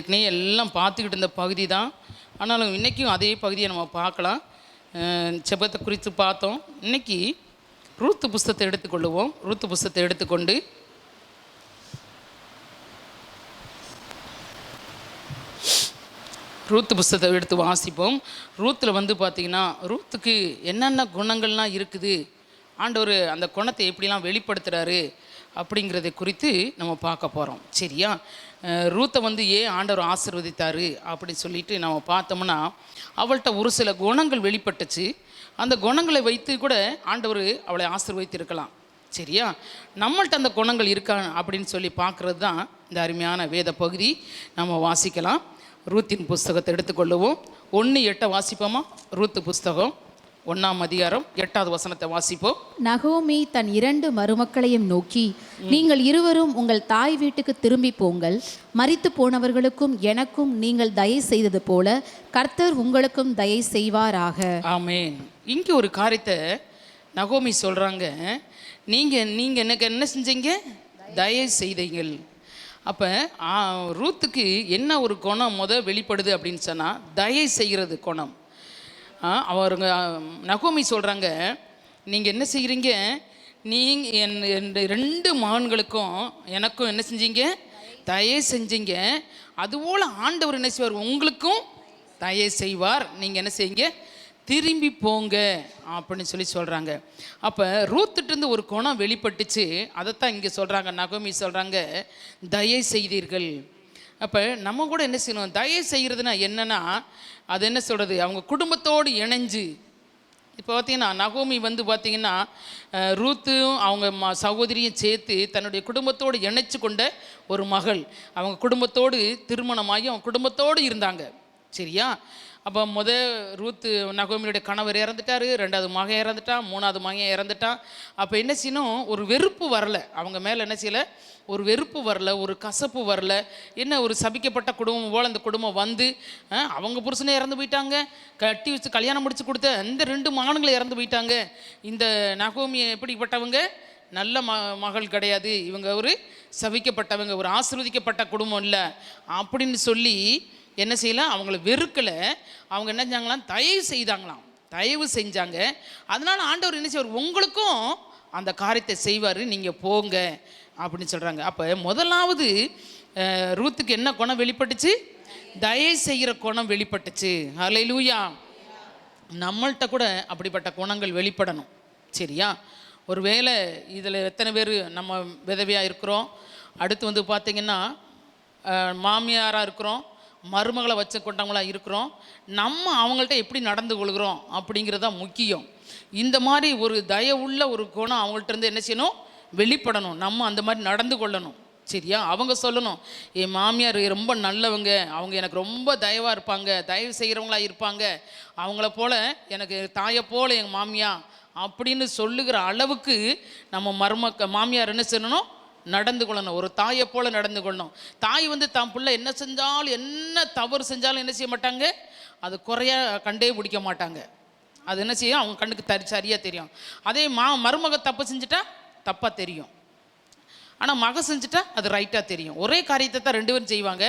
ஏற்கனவே எல்லாம் பார்த்துக்கிட்டு இருந்த பகுதி தான். ஆனாலும் இன்றைக்கும் அதே பகுதியை நம்ம பார்க்கலாம். செபத்தை குறித்து பார்த்தோம். இன்றைக்கி ரூத்து புஸ்தகத்தை எடுத்துக்கொள்ளுவோம். ரூத்து புஸ்தகத்தை எடுத்துக்கொண்டு ரூத்து புஸ்தகத்தை எடுத்து வாசிப்போம். ரூத்தில் பார்த்திங்கன்னா ரூத்துக்கு என்னென்ன குணங்கள்லாம் இருக்குது, ஆண்டவர் அந்த குணத்தை எப்படிலாம் வெளிப்படுத்துகிறாரு அப்படிங்கிறத குறித்து நம்ம பார்க்க போகிறோம். சரியா? ரூத்தை ஏன் ஆண்டவர் ஆசீர்வதித்தார் அப்படின்னு சொல்லிட்டு நம்ம பார்த்தோம்னா, அவள்கிட்ட ஒரு சில குணங்கள் வெளிப்பட்டுச்சு. அந்த குணங்களை வைத்து கூட ஆண்டவர் அவளை ஆசீர்வதித்திருக்கலாம். சரியா? நம்மள்ட்ட அந்த குணங்கள் இருக்கா அப்படின்னு சொல்லி பார்க்குறது தான் இந்த அருமையான வேத பகுதி. நம்ம வாசிக்கலாம். ரூத்தின் புஸ்தகத்தை எடுத்துக்கொள்ளுவோம். 1:8 வாசிப்போமா? ரூத்து புஸ்தகம் 1ஆம் அதிகாரம் 8வது வசனத்தை வாசிப்போம். நகோமி தன் 2 மருமக்களையும் நோக்கி, நீங்கள் இருவரும் உங்கள் தாய் வீட்டுக்கு திரும்பி போங்கள். மரித்து போனவர்களுக்கும் எனக்கும் நீங்கள் தயை செய்தது போல கர்த்தர் உங்களுக்கும் தயை செய்வாராக. ஆமென். இங்கே ஒரு காரியத்தை நகோமி சொல்கிறாங்க. நீங்கள் எனக்கு என்ன செஞ்சீங்க? தயை செய்தீங்கள். அப்போ ரூத்துக்கு என்ன ஒரு குணம் வெளிப்படுது அப்படின்னு சொன்னால், தயை செய்கிறது குணம். அவருங்க நகோமி சொல்கிறாங்க, நீங்கள் என்ன செய்கிறீங்க? நீங்கள் என் 2 மகன்களுக்கும் எனக்கும் என்ன செஞ்சீங்க? தயை செஞ்சீங்க. அதுபோல் ஆண்டவர் என்ன செய்வார்? உங்களுக்கும் தயை செய்வார். நீங்கள் என்ன செய்யுங்க? திரும்பி போங்க அப்படின்னு சொல்லி சொல்கிறாங்க. அப்போ ரூத்துட்டு ஒரு குணம் வெளிப்பட்டுச்சு. அதைத்தான் இங்கே சொல்கிறாங்க. நகோமி சொல்கிறாங்க, தயை செய்தீர்கள். அப்போ நம்ம கூட என்ன செய்யணும்? தயை செய்கிறதுனா என்னென்னா, அது என்ன சொல்கிறது? அவங்க குடும்பத்தோடு இணைஞ்சு. இப்போ பார்த்திங்கன்னா நகோமி பார்த்திங்கன்னா ரூத்தும் அவங்க சகோதரியும் சேர்த்து தன்னுடைய குடும்பத்தோடு இணைச்சி கொண்ட ஒரு மகள். அவங்க குடும்பத்தோடு திருமணமாகி அவங்க குடும்பத்தோடு இருந்தாங்க. சரியா? அப்போ ரூத்து நகோமியுடைய கணவர் இறந்துட்டார், 2வது மகன் இறந்துட்டான், 3வது மகன் இறந்துட்டான். அப்போ என்ன செய்யணும்? ஒரு வெறுப்பு வரல அவங்க மேலே. என்ன செய்யலை? ஒரு வெறுப்பு வரல, ஒரு கசப்பு வரல. என்ன ஒரு சபிக்கப்பட்ட குடும்பம் போல் அந்த குடும்பம் அவங்க புருஷனே இறந்து போயிட்டாங்க, கட்டி வச்சு கல்யாணம் முடிச்சு கொடுத்த அந்த 2 மகன்களை இறந்து போயிட்டாங்க. இந்த நகோமி எப்படிப்பட்டவங்க? நல்ல மகள் கிடையாது, இவங்க ஒரு சபிக்கப்பட்டவங்க, ஒரு ஆசீர்வதிக்கப்பட்ட குடும்பம் இல்லை அப்படின்னு சொல்லி என்ன செய்யலாம்? அவங்கள வெறுக்கலை. அவங்க என்ன செஞ்சாங்களாம்? தயவு செஞ்சாங்க. அதனால் ஆண்டவர் என்ன செய்வார்? உங்களுக்கும் அந்த காரியத்தை செய்வார், நீங்கள் போங்க அப்படின்னு சொல்கிறாங்க. அப்போ முதலாவது ரூத்துக்கு என்ன குணம் வெளிப்பட்டுச்சு? தயை செய்கிற குணம் வெளிப்பட்டுச்சு. ஹல்லேலூயா. நம்மள்கிட்ட கூட அப்படிப்பட்ட குணங்கள் வெளிப்படணும். சரியா? ஒருவேளை இதில் எத்தனை பேர் நம்ம விதவையாக இருக்கிறோம், அடுத்து பார்த்திங்கன்னா மாமியாராக இருக்கிறோம், மருமகளை வச்சு கொண்டவங்களாக இருக்கிறோம். நம்ம அவங்கள்ட்ட எப்படி நடந்து கொள்கிறோம் அப்படிங்கிறது தான் முக்கியம். இந்த மாதிரி ஒரு தயவுள்ள ஒரு குணம் அவங்கள்ட்ட என்ன செய்யணும்? வெளிப்படணும். நம்ம அந்த மாதிரி நடந்து கொள்ளணும். சரியா? அவங்க சொல்லணும், என் மாமியார் ரொம்ப நல்லவங்க, அவங்க எனக்கு ரொம்ப தயவாக இருப்பாங்க, தயவு செய்கிறவங்களாக இருப்பாங்க, அவங்கள போல் எனக்கு தாயை போல் எங்கள் மாமியா அப்படின்னு சொல்லுகிற அளவுக்கு நம்ம மாமியார் என்ன செய்யணும்? நடந்து கொள்ளணும். ஒரு தாயை போல் நடந்து கொள்ளணும். தாய் தான் பிள்ளை என்ன செஞ்சாலும், என்ன தவறு செஞ்சாலும் என்ன செய்ய மாட்டாங்க? அது குறைய கண்டே பிடிக்க மாட்டாங்க. அது என்ன செய்யும்? அவங்க கண்ணுக்கு சரியாக தெரியும். அதே மருமக தப்பு செஞ்சுட்டா தப்பாக தெரியும், ஆனால் மக செஞ்சுட்டா அது ரைட்டாக தெரியும். ஒரே காரியத்தை தான் 2 பேரும் செய்வாங்க,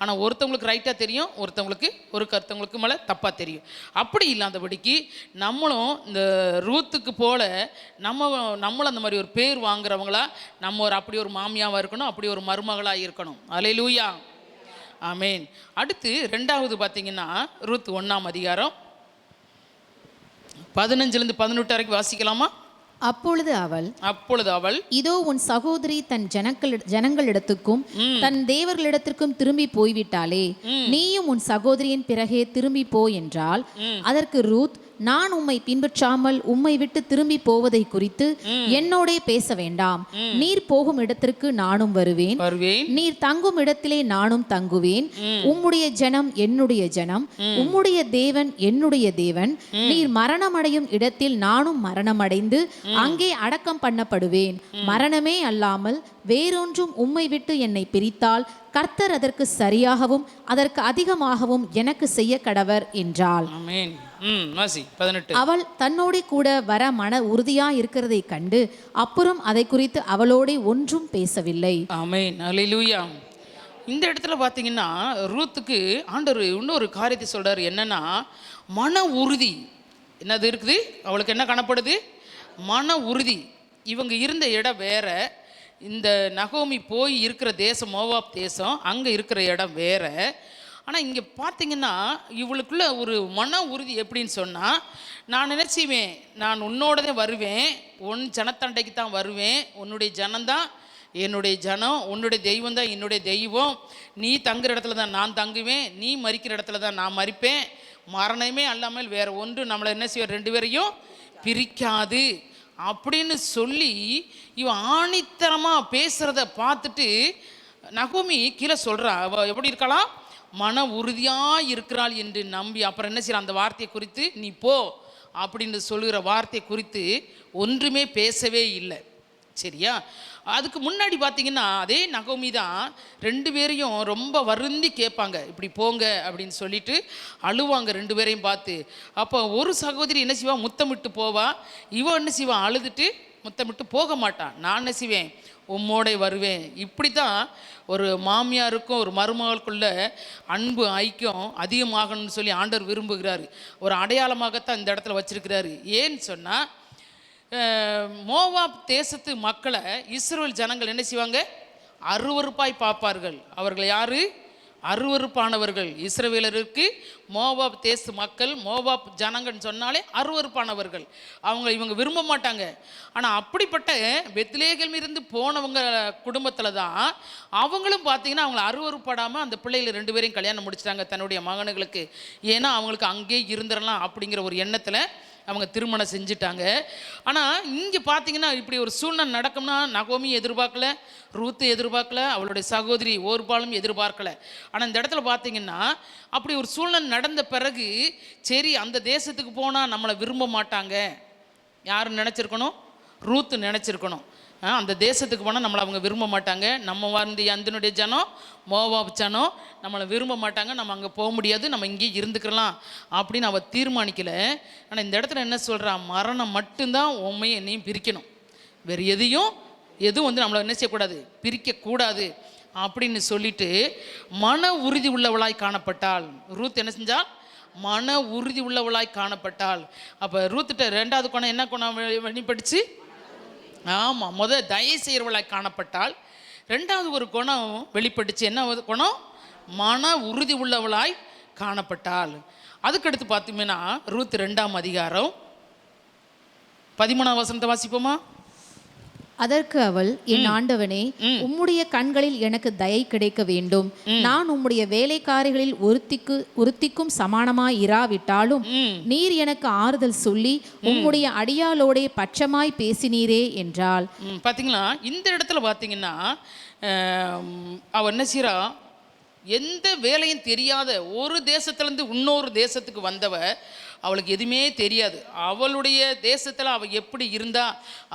ஆனால் ஒருத்தவங்களுக்கு ரைட்டாக தெரியும், ஒருத்தவங்களுக்கு மேலே தப்பாக தெரியும். அப்படி இல்லாதபடிக்கு நம்மளும் இந்த ரூத்துக்கு போல நம்மளும் அந்த மாதிரி ஒரு பேர் வாங்குறவங்களா, நம்ம அப்படி ஒரு மாமியாவாக இருக்கணும், அப்படி ஒரு மருமகளாக இருக்கணும். அல்லேலூயா. ஆமேன். அடுத்து 2வது பார்த்திங்கன்னா ரூத் 1ஆம் அதிகாரம் 15லேருந்து 18 வரைக்கும் வாசிக்கலாமா? அப்பொழுது அவள், இதோ உன் சகோதரி தன் ஜனங்களிடத்துக்கும் தன் தேவர்களிடத்திற்கும் திரும்பி போய்விட்டாளே, நீயும் உன் சகோதரியின் பிறகே திரும்பி போ என்றால், அதற்கு ரூத், நான் உம்மை பின்பற்றாமல் உம்மை விட்டு திரும்பி போவதை குறித்து என்னோடே பேச வேண்டாம். நீர் போகும் இடத்திற்கு நானும் வருவேன், நீர் தங்கும் இடத்திலே நானும் தங்குவேன். உம்முடைய ஜனம் என்னுடைய ஜனம், உம்முடைய தேவன் என்னுடைய தேவன். நீர் மரணமடையும் இடத்தில் நானும் மரணமடைந்து அங்கே அடக்கம் பண்ணப்படுவேன். மரணமே அல்லாமல் வேறொன்றும் உம்மை விட்டு என்னை பிரித்தால் கர்த்தர் அதற்கு சரியாகவும் அதற்கு அதிகமாகவும் எனக்கு செய்ய கடவர் என்றாள். அவள் தன்னோட கூட வர மன உறுதியா இருக்கிறதை கண்டு அப்புறம் அதை குறித்து அவளோட ஒன்றும் பேசவில்லை. ஆமென். அல்லேலூயா. இந்த இடத்துல பார்த்தீங்கன்னா ரூத்துக்கு ஆண்டவர் இன்னொரு காரியத்தை சொல்கிறார். என்னன்னா, மன உறுதி என்னது இருக்குது அவளுக்கு. என்ன காணப்படுது? மன உறுதி. இவங்க இருந்த இடம் வேற, இந்த நகோமி போய் இருக்கிற தேசம் மோவாப் தேசம், அங்கே இருக்கிற இடம் வேற. ஆனால் இங்கே பார்த்தீங்கன்னா இவளுக்குள்ள ஒரு மன உறுதி எப்படின்னு சொன்னால், நான் நினச்சிவேன் நான் உன்னோடதே வருவேன், உன் ஜனத்தண்டைக்கு தான் வருவேன், உன்னுடைய ஜனம்தான் என்னுடைய ஜனம், உன்னுடைய தெய்வம் தான் என்னுடைய தெய்வம், நீ தங்குற இடத்துல தான் நான் தங்குவேன், நீ மறிக்கிற இடத்துல தான் நான் மறிப்பேன், மரணமே அல்லாமல் வேற ஒன்று நம்மளை என்ன செய்ய ரெண்டு பேரையும் பிரிக்காது அப்படின்னு சொல்லி இவன் ஆணித்தரமாக பேசுகிறத பார்த்துட்டு நகோமி கீழே சொல்கிறா. அவள் எப்படி இருக்கலாம்? மன உறுதியாக இருக்கிறாள் என்று நம்பி அப்புறம் என்ன செய்யற அந்த வார்த்தையை குறித்து நீ போ அப்படின்னு சொல்லுகிற வார்த்தையை குறித்து ஒன்றுமே பேசவே இல்லை. சரியா? அதுக்கு முன்னாடி பார்த்தீங்கன்னா அதே நகோமி தான் ரெண்டு பேரையும் ரொம்ப வருந்தி கேட்பாங்க, இப்படி போங்க அப்படின்னு சொல்லிட்டு அழுவாங்க ரெண்டு பேரையும் பார்த்து. அப்போ ஒரு சகோதரி என்ன செய்வா? முத்தமிட்டு போவா. இவன் என்ன செய்வான்? அழுதுட்டு முத்தமிட்டு போக மாட்டான். நான் என்ன செய்வேன்? உம்மோட வருவேன். இப்படி தான் ஒரு மாமியாருக்கும் ஒரு மருமகளுக்குள்ள அன்பு ஐக்கியம் அதிகமாகணும்னு சொல்லி ஆண்டவர் விரும்புகிறாரு. ஒரு அடையாளமாகத்தான் இந்த இடத்துல வச்சிருக்கிறாரு. ஏன்னு சொன்னால், மோவாப் தேசத்து மக்களை இஸ்ரவேல் ஜனங்கள் என்ன செய்வாங்க? அருவருப்பாய் பார்ப்பார்கள். அவர்கள் யாரு? அருவருப்பானவர்கள். இஸ்ரவேலருக்கு மோவாப் தேச மக்கள், மோவாப் ஜனங்கள்னு சொன்னாலே அருவருப்பானவர்கள். இவங்க விரும்ப மாட்டாங்க. ஆனால் அப்படிப்பட்ட பெத்லேகேமில் இருந்து போனவங்க குடும்பத்தில் தான் அவங்களும் பார்த்தீங்கன்னா அவங்கள அருவருப்படாமல் அந்த பிள்ளைகள் ரெண்டு பேரையும் கல்யாணம் முடிச்சிட்டாங்க தன்னுடைய மகனுங்களுக்கு. ஏன்னா அவங்களுக்கு அங்கேயே இருந்துடலாம் அப்படிங்கிற ஒரு எண்ணத்தில் அவங்க திருமணம் செஞ்சுட்டாங்க. ஆனால் இங்கே பார்த்தீங்கன்னா இப்படி ஒரு சூழ்நிலை நடக்கும்னா நகோமி எதிர்பார்க்கல, ரூத்து எதிர்பார்க்கல, அவளுடைய சகோதரி ஓர்பாலும் எதிர்பார்க்கல. ஆனால் இந்த இடத்துல பார்த்தீங்கன்னா அப்படி ஒரு சூழ்நிலை நடந்த பிறகு சரி அந்த தேசத்துக்கு போனால் நம்மளை விரும்ப மாட்டாங்க. யார் நினச்சிருக்கணும்? ரூத்து நினச்சிருக்கணும். அந்த தேசத்துக்கு போனால் நம்மளை அவங்க விரும்ப மாட்டாங்க, நம்ம வந்து அதனுடைய ஜனம் மோவாப் ஜனம் நம்மளை விரும்ப மாட்டாங்க, நம்ம அங்கே போக முடியாது, நம்ம இங்கேயே இருந்துக்கலாம் அப்படின்னு அவள் தீர்மானிக்கல. ஆனால் இந்த இடத்துல என்ன சொல்கிறா? மரணம் மட்டும்தான் உண்மையை என்னையும் பிரிக்கணும், வேறு எதுவும் வந்து நம்மளை என்ன செய்யக்கூடாது, பிரிக்கக்கூடாது அப்படின்னு சொல்லிட்டு மன உறுதி உள்ளவளாய் காணப்பட்டாள். ரூத் என்ன செஞ்சால்? மன உறுதி உள்ளவளாய் காணப்பட்டாள். அப்போ ரூத்துட்ட ரெண்டாவது குணம் என்ன குணம் வெளிப்பட்டுச்சு? ஆமாம், தயை செய்கிறவளாய் காணப்பட்டால். ரெண்டாவது ஒரு குணம் வெளிப்பட்டுச்சு. என்ன குணம்? மன உறுதி உள்ளவளாய் காணப்பட்டாள். அதுக்கடுத்து பார்த்தீங்கன்னா ரூத் 2ஆம் அதிகாரம் 13ஆம் வசனத்தை வாசிப்போமா? அதற்கு அவள், என் ஆண்டவனே, உம்முடைய கண்களில் எனக்கு தயை கிடைக்க வேண்டும். நான் உம்முடைய வேலைக்காரிகளில் ஒருத்திக்கும் சமானமாய் இராவிட்டாலும் நீர் எனக்கு ஆறுதல் சொல்லி உம்முடைய அடியாளோடே பட்சமாய் பேசினீரே என்றாள். பார்த்தீங்களா? இந்த இடத்துல பார்த்தீங்கன்னா அவ என்ன செய்றா? எந்த வேலையும் தெரியாத ஒரு தேசத்துலேருந்து இன்னொரு தேசத்துக்கு வந்தவ, அவளுக்கு எதுவுமே தெரியாது. அவளுடைய தேசத்தில் அவள் எப்படி இருந்தா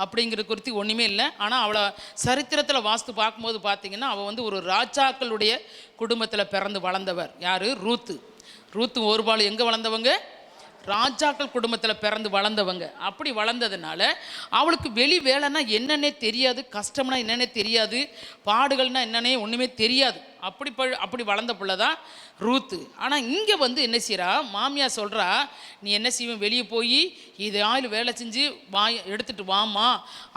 அப்படிங்கிற குறித்து ஒன்றுமே இல்லை. ஆனால் அவளை சரித்திரத்தில் வாஸ்து பார்க்கும்போது பார்த்தீங்கன்னா அவள் வந்து ஒரு ராஜாக்களுடைய குடும்பத்தில் பிறந்து வளர்ந்தவர். யார்? ரூத்து ஒருபாள் எங்கே வளர்ந்தவங்க? ராஜாக்கள் குடும்பத்தில் பிறந்து வளர்ந்தவங்க. அப்படி வளர்ந்ததுனால அவளுக்கு வெளி வேலைன்னா என்னன்னே தெரியாது, கஷ்டம்னா என்னன்னே தெரியாது, பாடுகள்னா என்னன்னே ஒன்றுமே தெரியாது. அப்படி வளர்ந்த பிள்ளை தான் ரூத்து. ஆனால் இங்கே வந்து என்ன செய்கிறா? மாமியா சொல்கிறா, நீ என்ன செய்வேன்? வெளியே போய் இது ஆயில் வேலை செஞ்சு எடுத்துகிட்டு வாமா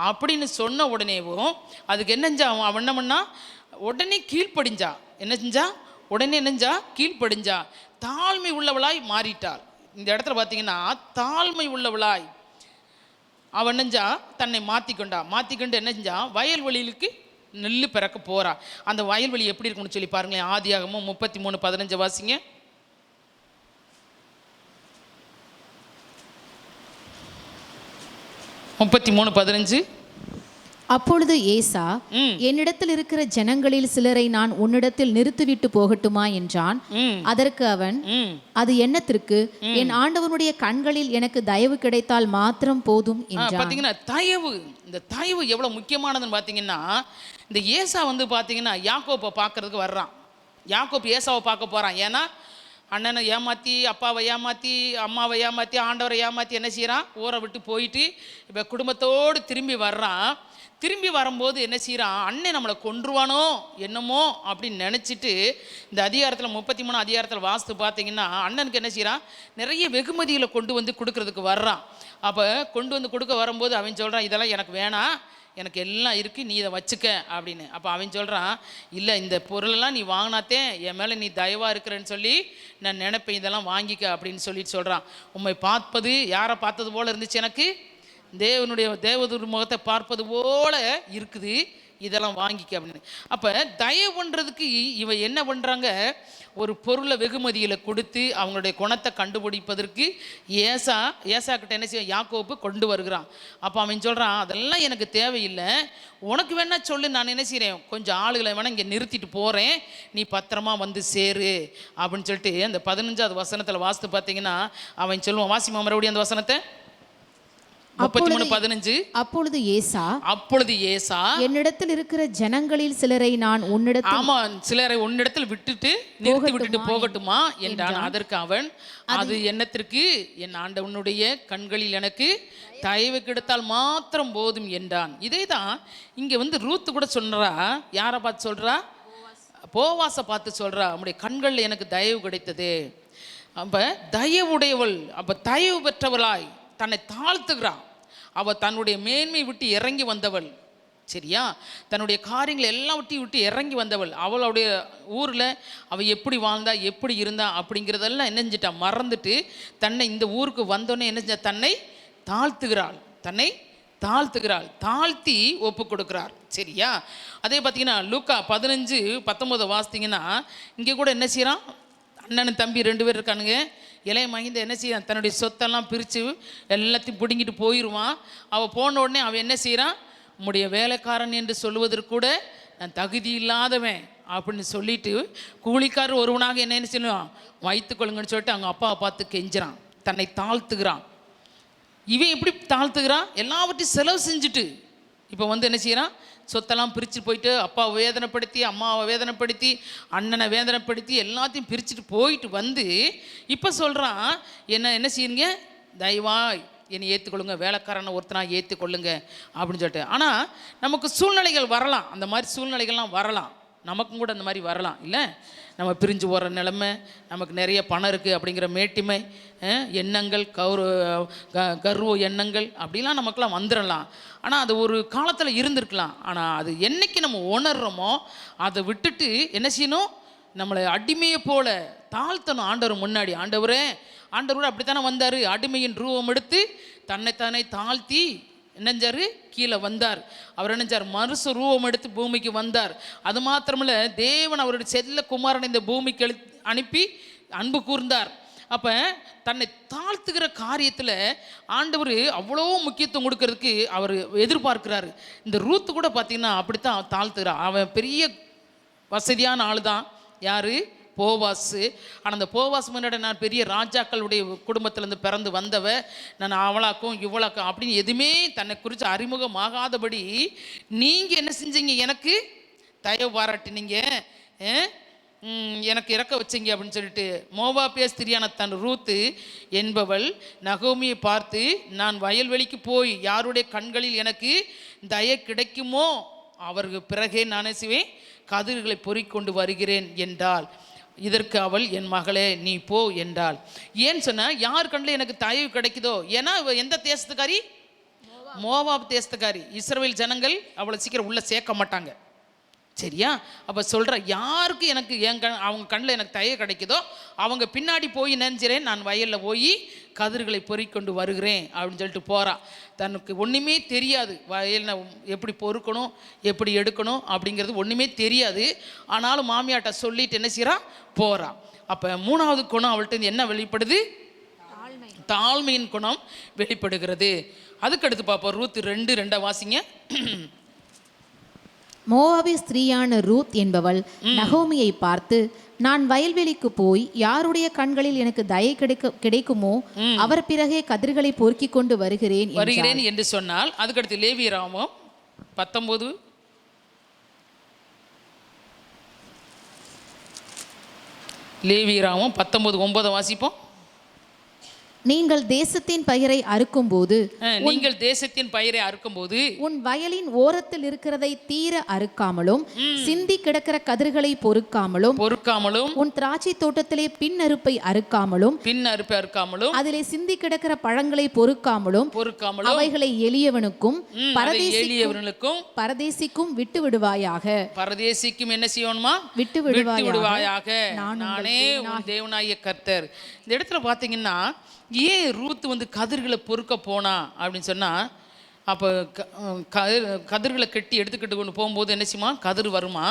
அப்படின்னு சொன்ன உடனேவும் அதுக்கு என்னஞ்சா? அவன் என்ன பண்ணா? உடனே கீழ்ப்படிஞ்சா. என்ன செஞ்சா? உடனே என்னஞ்சா? கீழ்ப்படிஞ்சா. தாழ்மை உள்ளவளாய் மாறிட்டாள். இந்த இடத்துல பார்த்தீங்கன்னா தாழ்மை உள்ளவளாய் அவன் நெஞ்சா தன்னை மாற்றிக்கொண்டு என்ன செஞ்சா? வயல்வெளிகளுக்கு நெல் பிறக்க போறா. அந்த வயல்வெளி எப்படி இருக்கும்னு சொல்லி பாருங்களேன். ஆதியாகமம் 33:15 வாசிங்க. 33:15. அப்பொழுது ஏசா, என்னிடத்தில் இருக்கிற ஜனங்களில் சிலரை நான் உன்னிடத்தில் நிறுத்திவிட்டு போகட்டுமா என்றான். அதற்கு அவன், அது என்னத்திற்கு? என் ஆண்டவனுடைய கண்களில் எனக்கு தயவு கிடைத்தால் மாத்திரம் போதும் என்றான். பாத்தீங்கன்னா தயவு, இந்த தயவு எவ்வளவு முக்கியமானதுன்னு பாத்தீங்கன்னா, இந்த ஏசா வந்து பாத்தீங்கன்னா யாக்கோப்பை பார்க்கறதுக்கு வர்றான். யாக்கோப் ஏசாவை பார்க்க போறான். ஏன்னா அண்ணனை ஏமாற்றி, அப்பாவை ஏமாற்றி, அம்மாவை ஏமாற்றி, ஆண்டவரை ஏமாற்றி என்ன செய்கிறான்? ஊரை விட்டு போயிட்டு இப்போ குடும்பத்தோடு திரும்பி வர்றான். திரும்பி வரும்போது என்ன செய்கிறான், அண்ணன் நம்மளை கொன்றுவானோ என்னமோ அப்படின்னு நினச்சிட்டு இந்த அதிகாரத்தில் 33 அதிகாரத்தில் வாஸ்து பார்த்தீங்கன்னா அண்ணனுக்கு என்ன செய்கிறான், நிறைய வெகுமதிகளை கொண்டு வந்து கொடுக்கறதுக்கு வர்றான். அப்போ கொண்டு வந்து கொடுக்க வரும்போது அவன் சொல்கிறான், இதெல்லாம் எனக்கு வேணாம், எனக்கு எல்லாம் இருக்குது, நீ இதை வச்சுக்க அப்படின்னு. அப்போ அவன் சொல்கிறான், இல்லை இந்த பொருளெல்லாம் நீ வாங்கினாத்தே என் மேலே நீ தயவாக இருக்கிறேன்னு சொல்லி நான் நினைப்பேன், இதெல்லாம் வாங்கிக்க அப்படின்னு சொல்லிட்டு சொல்கிறான். உண்மை பார்ப்பது யாரை பார்த்தது போல் இருந்துச்சு, எனக்கு தேவதூர் முகத்தை பார்ப்பது போல இருக்குது, இதெல்லாம் வாங்கிக்க அப்படின்னு. அப்போ தயவு பண்ணுறதுக்கு இவன் என்ன பண்ணுறாங்க, ஒரு பொருளை வெகுமதிகளை கொடுத்து அவங்களுடைய குணத்தை கண்டுபிடிப்பதற்கு ஏசா கிட்ட என்ன செய்ய யாக்கோப்பு கொண்டு வருகிறான். அப்போ அவன் சொல்கிறான், அதெல்லாம் எனக்கு தேவையில்லை, உனக்கு வேணா சொல்லு, நான் என்ன செய்கிறேன், கொஞ்சம் ஆளுகளை வேணா இங்கே நிறுத்திட்டு போகிறேன், நீ பத்திரமா வந்து சேரு அப்படின்னு சொல்லிட்டு அந்த 15வது வசனத்தில் வாஸ்து பார்த்தீங்கன்னா அவன் சொல்லுவான். வாசிமா மறுபடியும் அந்த வசனத்தை 33:15. அப்பொழுது ஏசா என்னிடத்தில் இருக்கிற ஜனங்களில் சிலரை நான் உன்னிடத்தில், ஆமா, சிலரை உன்னிடத்தில் விட்டுட்டு போகட்டுமா என்றான். அதற்கு அவன், அது என்னத்திற்கு, என் ஆண்டவனுடைய கண்களில் எனக்கு தயவு கிடைத்தால் மாத்திரம் போதும் என்றான். இதே தான் இங்க வந்து ரூத்து கூட சொல்றா. யாரை பார்த்து சொல்றா? போவாசை பார்த்து சொல்றா, நம்முடைய கண்களில் எனக்கு தயவு கிடைத்தது. அப்ப தயவுடையவள், அப்ப தயவு பெற்றவளாய் தன்னை தாழ்த்துகிறான். அவள் தன்னுடைய மேன்மை விட்டு இறங்கி வந்தவள், சரியா, தன்னுடைய காரியங்களை எல்லாம் விட்டு இறங்கி வந்தவள். அவளுடைய ஊரில் அவள் எப்படி வாழ்ந்தா, எப்படி இருந்தா அப்படிங்கிறதெல்லாம் என்ன செஞ்சிட்டா, மறந்துட்டு தன்னை இந்த ஊருக்கு வந்தோடனே என்ன செஞ்சா, தன்னை தாழ்த்துகிறாள், தாழ்த்தி ஒப்பு கொடுக்குறார், சரியா. அதே பார்த்தீங்கன்னா லூக்கா 15:19 வாசித்தீங்கன்னா இங்கே கூட என்ன செய்கிறான், அண்ணன் தம்பி 2 பேர் இருக்கானுங்க. இளைய மகிந்த என்ன செய்யான், தன்னுடைய சொத்தெல்லாம் பிரித்து எல்லாத்தையும் பிடுங்கிட்டு போயிடுவான். அவள் போன உடனே அவன் என்ன செய்கிறான், உம்முடைய வேலைக்காரன் என்று சொல்லுவதற்கு கூட நான் தகுதி இல்லாதவன் அப்படின்னு சொல்லிட்டு கூலிக்காரர் ஒருவனாக என்ன செய்யணும், வைத்துக்கொள்ளுங்கன்னு சொல்லிட்டு அவங்க அப்பாவை பார்த்து கெஞ்சுறான், தன்னை தாழ்த்துகிறான். இவன் எப்படி தாழ்த்துகிறான், எல்லாவற்றையும் செலவு செஞ்சுட்டு இப்போ வந்து என்ன செய்கிறான், சொத்தெல்லாம் பிரித்து போயிட்டு அப்பாவை வேதனைப்படுத்தி, அம்மாவை வேதனைப்படுத்தி, அண்ணனை வேதனைப்படுத்தி எல்லாத்தையும் பிரிச்சுட்டு போயிட்டு வந்து இப்போ சொல்கிறான், என்ன செய்யுங்க, தயவாய் என்னை ஏற்றுக்கொள்ளுங்க, வேலைக்காரனை ஒருத்தனாக ஏற்றுக்கொள்ளுங்க அப்படின்னு சொல்லிட்டு. ஆனால் நமக்கு சூழ்நிலைகள் வரலாம், அந்த மாதிரி சூழ்நிலைகள்லாம் வரலாம், நமக்கும் கூட அந்த மாதிரி வரலாம் இல்லை. நம்ம பிரிஞ்சு போகிற நிலைமை, நமக்கு நிறைய பணம் இருக்குது அப்படிங்கிற மேட்டிமை எண்ணங்கள், கர்வ எண்ணங்கள் அப்படிலாம் நமக்கெல்லாம் வந்துடலாம். ஆனால் அது ஒரு காலத்தில் இருந்திருக்கலாம். ஆனால் அது என்னைக்கு நம்ம உணர்றோமோ அதை விட்டுட்டு என்ன செய்யணும், நம்மளை அடிமையை போல தாழ்த்தணும் ஆண்டவர் முன்னாடி. ஆண்டவர் அப்படித்தானே வந்தார், அடிமையின் ரூபம் எடுத்து தன்னைத்தானே தாழ்த்தி என்னஞ்சார், கீழே வந்தார். அவர் என்னஞ்சார், மனுஷ ரூபம் எடுத்து பூமிக்கு வந்தார். அது மாத்திரமில்ல, தேவன் அவருடைய செல்ல குமாரனை இந்த பூமிக்கு அனுப்பி அன்பு கூர்ந்தார். அப்போ தன்னை தாழ்த்துகிற காரியத்தில் ஆண்டவர் அவ்வளோ முக்கியத்துவம் கொடுக்கறதுக்கு அவர் எதிர்பார்க்கிறாரு. இந்த ரூத்து கூட பார்த்தீங்கன்னா அப்படித்தான் தாழ்த்துகிறார். அவன் பெரிய வசதியான ஆள் தான், யார், போவாசு. ஆனால் அந்த போவாசு முன்னாடி, நான் பெரிய ராஜாக்களுடைய குடும்பத்திலேருந்து பிறந்து வந்தவ, நான் அவளாக்கும் இவளாக்கும் அப்படின்னு எதுவுமே தன்னை குறித்து அறிமுகமாகாதபடி நீங்கள் என்ன செஞ்சீங்க, எனக்கு தயவு பாராட்டினீங்க, எனக்கு இறக்க வச்சிங்க அப்படின்னு சொல்லிட்டு மோவாபிய ஸ்திரியான தன் ரூத்து என்பவள் நகோமியை பார்த்து, நான் வயல்வெளிக்கு போய் யாருடைய கண்களில் எனக்கு தய கிடைக்குமோ அவருக்கு பிறகே நானே செய்வேன், கதிர்களை பொறிக்கொண்டு வருகிறேன் என்றாள். இதற்கு அவள், என் மகளே நீ போ என்றாள். ஏன்னு சொன்னால், யார் கண்ணில் எனக்கு தயவு கிடைக்குதோ, ஏன்னா எந்த தேசத்துக்காரி, மோவாப் தேசத்துக்காரி. இஸ்ரவேல் ஜனங்கள் அவளை சீக்கிரம் உள்ளே சேர்க்க மாட்டாங்க, சரியா. அப்போ சொல்கிற, யாருக்கு எனக்கு அவங்க கண்ணில் எனக்கு தயவு கிடைக்குதோ அவங்க பின்னாடி போய் நினைஞ்சிறேன், நான் வயலில் போய் கதிர்களை பொறிக்கொண்டு வருகிறேன் அப்படின்னு சொல்லிட்டு போகிறான். தனக்கு ஒன்றுமே தெரியாது, வயலில் எப்படி பொறுக்கணும், எப்படி எடுக்கணும் அப்படிங்கிறது ஒன்றுமே தெரியாது. ஆனாலும் மாமியாட்ட சொல்லிட்டு என்ன செய்கிறான், போகிறான். அப்போ 3வது குணம் அவள்கிட்ட என்ன வெளிப்படுது, தாழ்மையின் குணம் வெளிப்படுகிறது. அதுக்கடுத்து பார்ப்போம், ரூத் 2:2 வாசிங்க. மோவாபிய ஸ்திரீயான ரூத் என்பவள் நகோமியை பார்த்து, நான் வயல்வெளிக்கு போய் யாருடைய கண்களில் எனக்கு தயை கிடைக்குமோ அவர் பிறகே கதிர்களை பொறுக்கி கொண்டு வருகிறேன் என்று சொன்னால். அதுக்கடுத்து லேவியராமம் 19 லேவியராமம் 19:9 வாசிப்போம். நீங்கள் தேசத்தின் பயிரை அறுக்கும்போது நீங்கள் தேசத்தின் பயிரை அறுக்கும்போது உன் வயலின் ஓரத்தில் இருக்கிறதை தீர அறுக்காமலும் சிந்தி கிடக்கிற கதிர்களை பொறுக்காமலும் உன் திராட்சை தோட்டத்திலே பின் அறுப்பை அறுக்காமலும் அதிலே சிந்தி கிடக்கிற பழங்களை பொறுக்காமலும் அவைகளை எளியவனுக்கும் பரதேசிக்கும் விட்டு விடுவாயாக. பரதேசிக்கும் என்ன செய்யணுமா? விட்டு விடுவாயாக. நானே உன் தேவனாகிய கர்த்தர். இந்த இடத்துல பாத்தீங்கன்னா ஏன் ரூத் வந்து கதிர்களை பொறுக்க போனா அப்படின்னு சொன்னா, அப்போ கதிர்களை கட்டி எடுத்துக்கிட்டு கொண்டு போகும்போது என்ன செய்யுமா? கதிர் வருமா?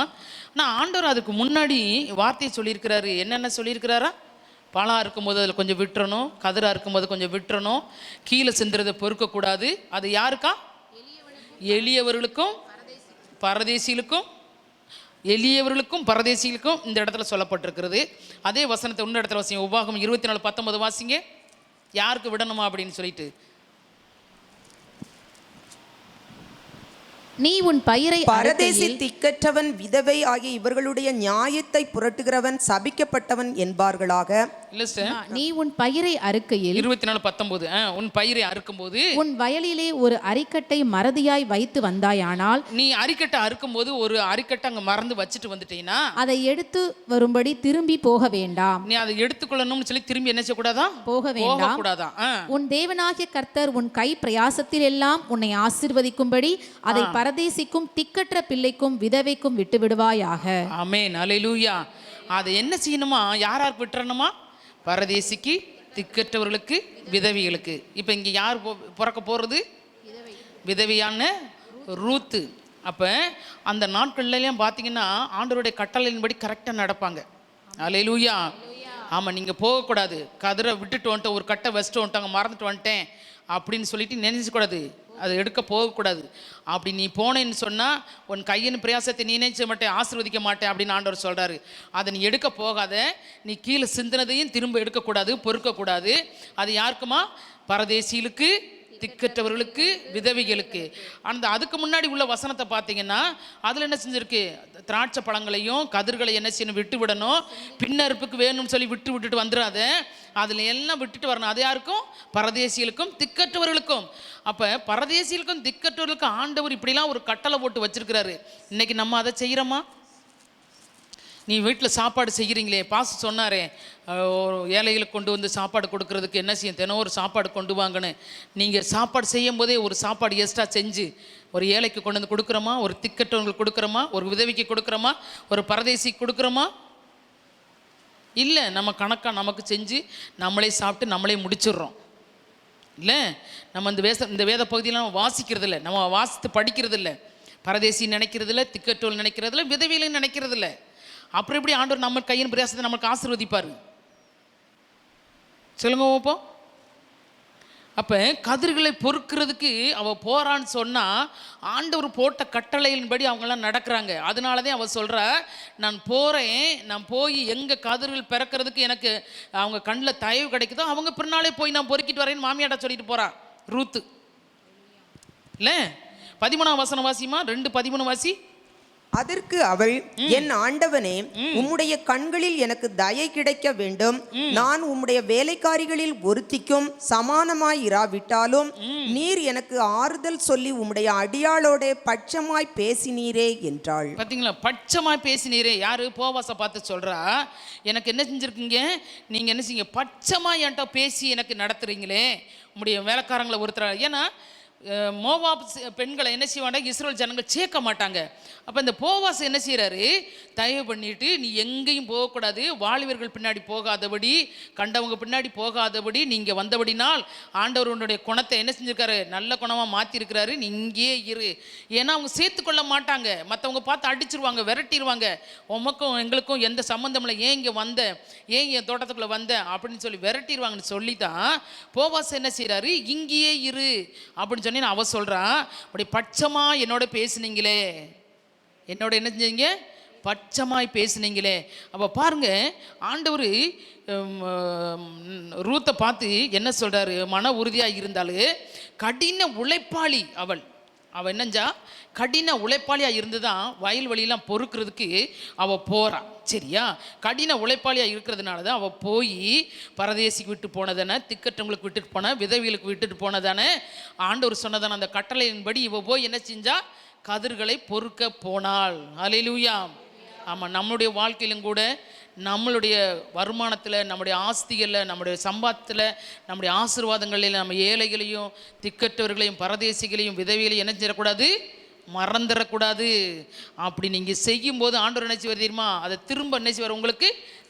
ஆனால் ஆண்டவர் அதுக்கு முன்னாடி வார்த்தையை சொல்லியிருக்கிறாரு. என்னென்ன சொல்லியிருக்கிறாரா? பழம் இருக்கும்போது அதில் கொஞ்சம் விட்டுறணும், கதிராக இருக்கும்போது கொஞ்சம் விட்டுறணும், கீழே சிந்துறதை பொறுக்கக்கூடாது. அது யாருக்கா? எளியவர்களுக்கும் பரதேசிகளுக்கும். எளியவர்களுக்கும் பரதேசிகளுக்கும் இந்த இடத்துல சொல்லப்பட்டிருக்கிறது. அதே வசனத்தை இன்னொரு இடத்துல வாசிங்க. உபாகம் 24:19 வாசிங்க. யாருக்கு விடணுமா அப்படின்னு சொல்லிட்டு. நீ உன் பயிரை பரதேசி திக்கற்றவன் விதவை ஆகிய இவர்களுடைய நியாயத்தை புரட்டுகிறவன் சபிக்கப்பட்டவன் என்பார்களாக. நீ உன் பயிரை அறுக்கையில் 24:19 உன் பயிரை அறுக்கும்போது உன் வயலிலே ஒரு அரிக்கட்டை மறதியாய் வைத்து வந்தாயானால், நீ அரிக்கட்டை அறுக்கும்போது ஒரு அரிக்கட்டை அங்க மறந்து வச்சுட்டு வந்துட்டீங்கன்னா அதை எடுத்து வரும்படி திரும்பி போக வேண்டாம். நீ அதை எடுத்துக்கொள்ளணும்னு சொல்லி திரும்பி என்ன செய்யக்கூடாதா? போக வேண்டாம். உன் தேவனாகிய கர்த்தர் உன் கை பிரயாசத்தில் எல்லாம் உன்னை ஆசீர்வதிக்கும்படி அதை பரதேசிக்கும் திக்கற்ற பிள்ளைக்கும் விதவைக்கும் விட்டு விடுவாயாக. ஆமென். அல்லேலூயா. அதை என்ன செய்யணுமா? யாராருக்கு விட்டுறணுமா? பரதேசிக்கு, திக்கற்றவர்களுக்கு, விதவிகளுக்கு. இப்போ இங்கே யார் பிறக்க போகிறது? விதவியான ரூத்து. அப்போ அந்த நாட்கள்லாம் பார்த்தீங்கன்னா ஆண்டவருடைய கட்டளையின்படி கரெக்டாக நடப்பாங்க. அல்லேலூயா. ஆமாம், நீங்கள் போகக்கூடாது. கதிரை விட்டுட்டு வந்துட்டேன், ஒரு கட்டை வச்சுட்டு வந்துட்டாங்க, மறந்துட்டு வந்துட்டேன் அப்படின்னு சொல்லிட்டு நினைச்சக்கூடாது. அதை எடுக்க போகக்கூடாது. அப்படி நீ போனேன்னு சொன்னால் உன் கையின் பிரயாசத்தை நீ நினைச்ச மாட்டேன், ஆசீர்வதிக்க மாட்டேன் அப்படின்னு ஆண்டவர் சொல்கிறாரு. அதை நீ எடுக்க போகாத. நீ கீழே சிந்தினதையும் திரும்ப எடுக்கக்கூடாது, பொறுக்கக்கூடாது. அது யாருக்குமா? பரதேசிகளுக்கு, திக்கற்றவர்களுக்கு, விதவிகளுக்கு. அந்த அதுக்கு முன்னாடி உள்ள வசனத்தை பார்த்தீங்கன்னா அதில் என்ன செஞ்சிருக்கு? திராட்சை பழங்களையும் கதிர்களை என்ன செய்யணும்? விட்டு விடணும். பின்னறுப்புக்கு வேணும்னு சொல்லி விட்டுட்டு வந்துடாத. அதில் எல்லாம் விட்டுட்டு வரணும். அது யாருக்கும்? பரதேசிகளுக்கும் திக்கற்றவர்களுக்கும். அப்போ பரதேசிகளுக்கும் திக்கற்றவர்களுக்கும் ஆண்டவர் இப்படிலாம் ஒரு கட்டளை போட்டு வச்சிருக்கிறாரு. இன்னைக்கு நம்ம அதை செய்கிறோமா? நீ வீட்டில் சாப்பாடு செய்கிறீங்களே, பாசு சொன்னாரே ஏழைகளுக்கு கொண்டு வந்து சாப்பாடு கொடுக்கறதுக்கு என்ன செய்யும்? தினம் ஒரு சாப்பாடு கொண்டு வாங்கன்னு. நீங்கள் சாப்பாடு செய்யும் போதே ஒரு சாப்பாடு எக்ஸ்ட்ரா செஞ்சு ஒரு ஏழைக்கு கொண்டு வந்து கொடுக்குறோமா? ஒரு திக்கற்றவங்களுக்கு கொடுக்குறோமா? ஒரு விதவிக்கு கொடுக்குறோமா? ஒரு பரதேசிக்கு கொடுக்குறோமா? இல்லை, நம்ம கணக்காக நமக்கு செஞ்சு நம்மளே சாப்பிட்டு நம்மளே முடிச்சிடுறோம். இல்லை, நம்ம இந்த வேத பகுதியெல்லாம் வாசிக்கிறது இல்லை, நம்ம வாசித்து படிக்கிறது இல்லை. பரதேசி நினைக்கிறது இல்லை, திக்கற்றோல் நினைக்கிறது இல்லை, விதவியிலும் நினைக்கிறது இல்லை. அப்புறம் எப்படி ஆண்டவர் நம்ம கையின் பிரயாசத்தை நமக்கு ஆசீர்வதிப்பார்? சொல்லுங்க இப்போ. அப்போ கதிர்களை பொறுக்கிறதுக்கு அவள் போகிறான்னு சொன்னால் ஆண்டவர் போட்ட கட்டளையின்படி அவங்களாம் நடக்கிறாங்க. அதனால தான் அவள் சொல்கிறா, நான் போகிறேன், நான் போய் எங்கே கதிர்கள் பிறக்கிறதுக்கு எனக்கு அவங்க கண்ணில் தயவு கிடைக்குதோ அவங்க பின்னாலே போய் நான் பொறுக்கிட்டு வரேன்னு மாமியாட்ட சொல்லிட்டு போகிறா ரூத்து. இல்லை, 13ஆம் வசனம் வாசிமா. 2:13 வாசி. அதற்கு அவள், என் ஆண்டவனே, உம்முடைய கண்களில் எனக்கு தயை கிடைக்க வேண்டும். நான் உம்முடைய வேலைக்காரிகளில் ஒருத்திக்கும் சமானமாய் இராவிட்டாலும் நீர் எனக்கு ஆறுதல் சொல்லி உம்முடைய அடியாளோட பட்சமாய் பேசினீரே என்றாள். பார்த்தீங்களா? பட்சமாய் பேசினீரே. யாரு? போவாசை பார்த்து சொல்றா, எனக்கு என்ன செஞ்சிருக்கீங்க? நீங்க என்ன செய்யுங்க? பட்சமாய் என்கிட்ட பேசி எனக்கு நடத்துறீங்களே உம்முடைய வேலைக்காரங்களை ஒருத்தர். ஏன்னா மோவாப் பெண்களை என்ன செய்வாங்க? இஸ்ரேல் ஜனங்கள் சேர்க்க மாட்டாங்க. அப்போ இந்த போவாஸ் என்ன செய்கிறாரு? தயவு பண்ணிட்டு நீ எங்கேயும் போகக்கூடாது, வாலிபர்கள் பின்னாடி போகாதபடி, கண்டவங்க பின்னாடி போகாதபடி நீங்கள் வந்தபடினால் ஆண்டவர் உன்னுடைய குணத்தை என்ன செஞ்சுருக்காரு? நல்ல குணமாக மாற்றிருக்கிறாரு. நீ இங்கேயே இரு. ஏன்னா அவங்க சேர்த்துக்கொள்ள மாட்டாங்க, மற்றவங்க பார்த்து அடிச்சிருவாங்க, விரட்டிடுவாங்க. உமக்கும் எங்களுக்கும் எந்த சம்மந்தம் இல்லை, ஏன் இங்கே வந்த, ஏன் என் தோட்டத்துக்குள்ளே வந்த அப்படின்னு சொல்லி விரட்டிடுவாங்கன்னு சொல்லி தான் போவாஸ் என்ன செய்கிறாரு? இங்கேயே இரு அப்படின்னு சொல்லி அவ சொல்கிறான். அப்படி பட்சமாக என்னோட பேசுனீங்களே, என்னோட என்ன செஞ்சீங்க? பட்சமாய் பேசுனீங்களே. அப்போ பாருங்க, ஆண்டவர் ரூத்தை பார்த்து என்ன சொல்கிறாரு? மன உறுதியாக இருந்தாலும் கடின உழைப்பாளி அவள். அவள் என்னஞ்சா கடின உழைப்பாளியாக இருந்து தான் வயல்வெளியெல்லாம் பொறுக்கிறதுக்கு அவள் போகிறான். சரியா? கடின உழைப்பாளியாக இருக்கிறதுனால தான் அவள் போய் பரதேசிக்கு விட்டு போனதானே, திக்கற்றவங்களுக்கு விட்டுட்டு போன, விதவிகளுக்கு விட்டுட்டு போனதானே, ஆண்டவர் சொன்னதானே அந்த கட்டளையின்படி இவள் போய் என்ன செஞ்சா, கதிர்களை பொறுக்க போனாள். அல்லேலூயா. ஆமாம், நம்மளுடைய வாழ்க்கையிலும் கூட நம்மளுடைய வருமானத்தில், நம்முடைய ஆஸ்திகளில், நம்முடைய சம்பாதத்தில், நம்முடைய ஆசீர்வாதங்களில் நம்ம ஏழைகளையும் திக்கற்றவர்களையும் பரதேசிகளையும் விதவிகளையும் என்ன செய்யக்கூடாது, மறந்துடக்கூடாது. அப்படி நீங்கள் செய்யும்போது ஆண்டவர் நினைச்சு வர தெரியுமா, அதை திரும்ப நினைச்சு வர உங்களுக்கு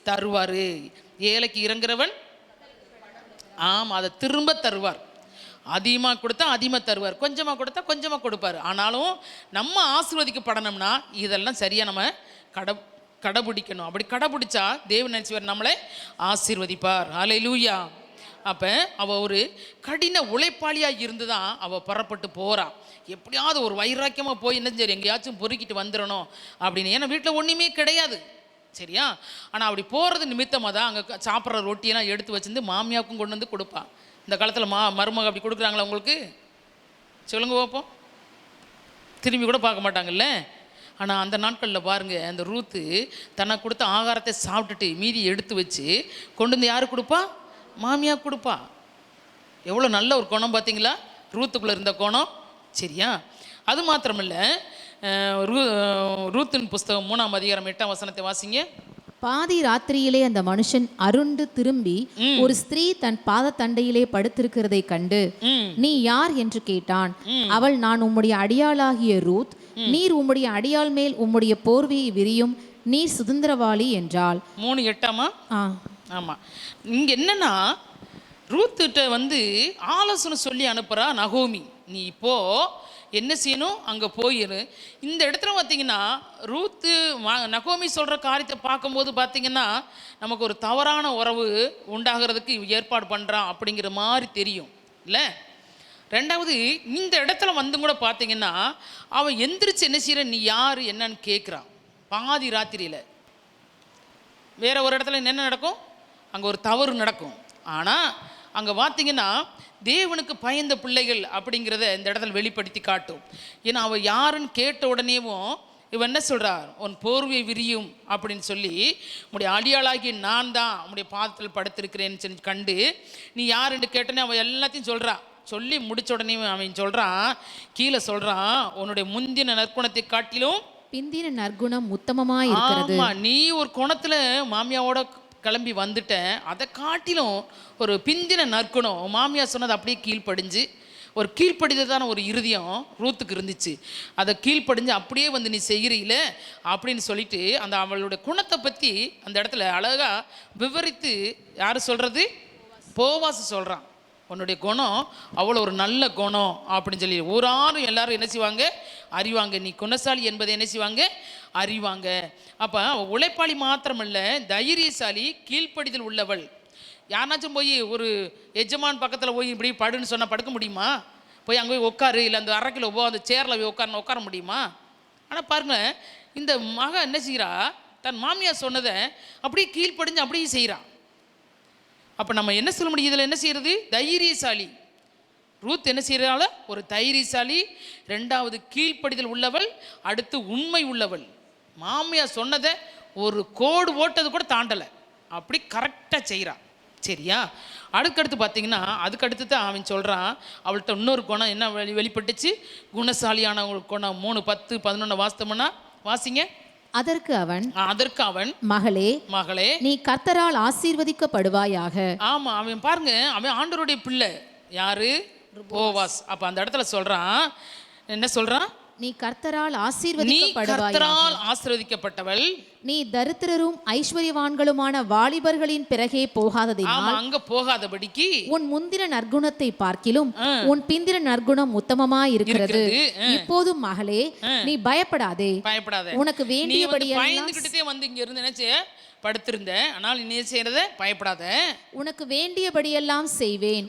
தருவார். ஏழைக்கு இறங்குறவன் ஆமாம் அதை திரும்ப தருவார். அதிகமாக கொடுத்தா அதிகமாக தருவார், கொஞ்சமாக கொடுத்தா கொஞ்சமாக கொடுப்பார். ஆனாலும் நம்ம ஆசீர்வதிக்கப்படணும்னா இதெல்லாம் சரியாக நம்ம கடைபிடிக்கணும். அப்படி கடைபிடிச்சா தேவன் நினைச்சுவார் நம்மளை ஆசீர்வதிப்பார். அல்லேலூயா. அப்போ அவள் ஒரு கடின உழைப்பாளியாக இருந்து தான் அவள் புறப்பட்டு போகிறான். எப்படியாவது ஒரு வைராக்கியமாக போய் என்ன சரி எங்கேயாச்சும் பொறுக்கிட்டு வந்துடணும் அப்படின்னு. ஏன்னா வீட்டில் ஒன்றுமே கிடையாது. சரியா? ஆனால் அப்படி போகிறது நிமித்தமாக தான் அங்கே சாப்பிட்ற ரொட்டியெல்லாம் எடுத்து வச்சுருந்து மாமியாவுக்கும் கொண்டு வந்து கொடுப்பான். இந்த காலத்தில் மருமக அப்படி கொடுக்குறாங்களா உங்களுக்கு? சொல்லுங்க பார்ப்போம். திரும்பி கூட பார்க்க மாட்டாங்கல்ல. ஆனால் அந்த நாட்களில் பாருங்கள், அந்த ரூத்து தனக்கு கொடுத்த ஆகாரத்தை சாப்பிட்டுட்டு மீதி எடுத்து வச்சு கொண்டு வந்து யார் கொடுப்பா? மாமியா கொடுப்பா. எவ்வளோ நல்ல ஒரு குணம் பார்த்தீங்களா ரூத்துக்குள்ளே இருந்த குணம். சரியா? அது மாத்திரமில்லை, ரூத்தின் புஸ்தகம் 3ஆம் அதிகாரம் 8ஆம் வசனத்தை வாசிங்க. பாதி ராத்திரியிலே அந்த மனுஷன் அருண்டு திரும்பி ஒரு ஸ்திரீ தன் பாதத்தண்டையிலே படுத்திருக்கிறதை கண்டு, நீ யார் என்று கேட்டான். அவள், நான் உம்முடைய அடியாளாகிய ரூத், நீர் உம்முடைய அடியாள் மேல் உம்முடைய போர்வையை விரியும், நீர் சுதந்திரவாளி என்றாள். 3:8. ஆமாம். இங்கே என்னன்னா, ரூத்துகிட்ட வந்து ஆலோசனை சொல்லி அனுப்புகிறா நகோமி. நீ இப்போ என்ன செய்யணும், அங்கே போயிரு. இந்த இடத்துல பார்த்தீங்கன்னா ரூத்து நகோமி சொல்கிற காரியத்தை பார்க்கும்போது பார்த்தீங்கன்னா நமக்கு ஒரு தவறான உறவு உண்டாகிறதுக்கு ஏற்பாடு பண்ணுறான் அப்படிங்கிற மாதிரி தெரியும் இல்லை? ரெண்டாவது, இந்த இடத்துல வந்து கூட பார்த்தீங்கன்னா அவன் எந்திரிச்சு என்ன செய்கிற, நீ யார் என்னன்னு கேட்குறான். பாதி ராத்திரியில். வேற ஒரு இடத்துல என்ன நடக்கும், அங்கே ஒரு தவறு நடக்கும். ஆனால் அங்கே பார்த்தீங்கன்னா தேவனுக்கு பயந்த பிள்ளைகள் அப்படிங்கிறத இந்த இடத்துல வெளிப்படுத்தி காட்டும். ஏன்னா அவள் யாருன்னு கேட்ட உடனேவும் இவன் என்ன சொல்கிறார், உன் போர்வை விரியும் அப்படின்னு சொல்லி, உன்னுடைய அடியாளாகி நான் தான் உன்னுடைய பாதத்தில் படுத்திருக்கிறேன்னு சொல்லி கண்டு, நீ யாருன்னு கேட்டனே அவன் எல்லாத்தையும் சொல்கிறான். சொல்லி முடிச்ச உடனே அவன் சொல்கிறான், கீழே சொல்கிறான், உன்னுடைய முந்தின நற்குணத்தை காட்டிலும் பிந்தின நற்குணம் உத்தமமாக இருக்கிறது. நீ ஒரு குணத்தில் மாமியாவோட கிளம்பி வந்துட்டேன், அதை காட்டிலும் ஒரு பிந்தின நற்குணம் மாமியார் சொன்னது அப்படியே கீழ்ப்படிஞ்சு, ஒரு கீழ்ப்படிதான ஒரு இருதயம் ரூத்துக்கு இருந்துச்சு. அதை கீழ்ப்படிஞ்சு அப்படியே வந்து நீ செய்கிறீல அப்படின்னு சொல்லிட்டு அந்த அவளுடைய குணத்தை பற்றி அந்த இடத்துல அழகாக விவரித்து யார் சொல்கிறது, போவாஸ் சொல்கிறான். உன்னுடைய குணம் அவ்வளோ ஒரு நல்ல குணம் அப்படின்னு சொல்லி ஊராரும் எல்லாரும் என்ன செய்வாங்க, அறிவாங்க. நீ குணசாலி என்பதை என்ன செய்வாங்க, அறிவாங்க. அப்போ உழைப்பாளி மாத்திரமல்ல, தைரியசாலி, கீழ்ப்படிதல் உள்ளவள். யாருனாச்சும் போய் ஒரு எஜமான் பக்கத்தில் போய் இப்படி படுன்னு சொன்னால் படுக்க முடியுமா? போய் அங்கே போய் உட்காரு, இல்லை அந்த அரைக்கில் அந்த சேரில் போய் உட்கார முடியுமா? ஆனால் பாருங்க, இந்த மக என்ன செய்கிறா, தன் மாமியார் சொன்னதை அப்படியே கீழ்ப்படிஞ்சு அப்படியே செய்கிறான். அப்போ நம்ம என்ன சொல்ல முடியும், இதில் என்ன செய்கிறது, தைரியசாலி. ரூத் என்ன செய்கிறாள், ஒரு தைரியசாலி. ரெண்டாவது கீழ்ப்படிதல் உள்ளவள். அடுத்து உண்மை உள்ளவள். மாமியார் சொன்னதை ஒரு கோடு ஓட்டது கூட தாண்டலை, அப்படி கரெக்டாக செய்கிறான். சரியா? அடுத்தடுத்து பார்த்தீங்கன்னா அதுக்கடுத்து தான் அவன் சொல்கிறான், அவள்கிட்ட இன்னொரு குணம் என்ன வெளிப்பட்டுச்சு, குணசாலியான ஒரு குணம். 3:10-11 வாசித்தோம்னா வாசிங்க. அதற்கு அவன், மகளே, நீ கர்த்தரால் ஆசீர்வதிக்கப்படுவாயாக. ஆமா, அவன் பாருங்க, அவன் ஆண்டவருடைய பிள்ளை. யாரு? போவாஸ். அப்ப அந்த இடத்துல சொல்றான், என்ன சொல்றான், நீ கர்த்தரால் ஆசீர்வதிக்கப்பட்டவள், நீ தரித்திரரும் ஐஸ்வர்யவான்களுமான வாலிபர்களின் பிறகே போகாததினால், அங்க போகாதபடிக்கு உன் முந்தின நற்குணத்தை பார்க்கிலும் உன் பிந்தின நற்குணம் உத்தமமாய் இருக்கிறது. இப்போதும் மகளே, நீ பயப்படாதே. உனக்கு வேண்டியபடி பயந்துகிட்டே வந்து இங்க இருந்து நினைச்சு படுத்திருந்த, ஆனால் நீ செய்யறத பயப்படாத. உனக்கு வேண்டியபடியெல்லாம் செய்வேன்.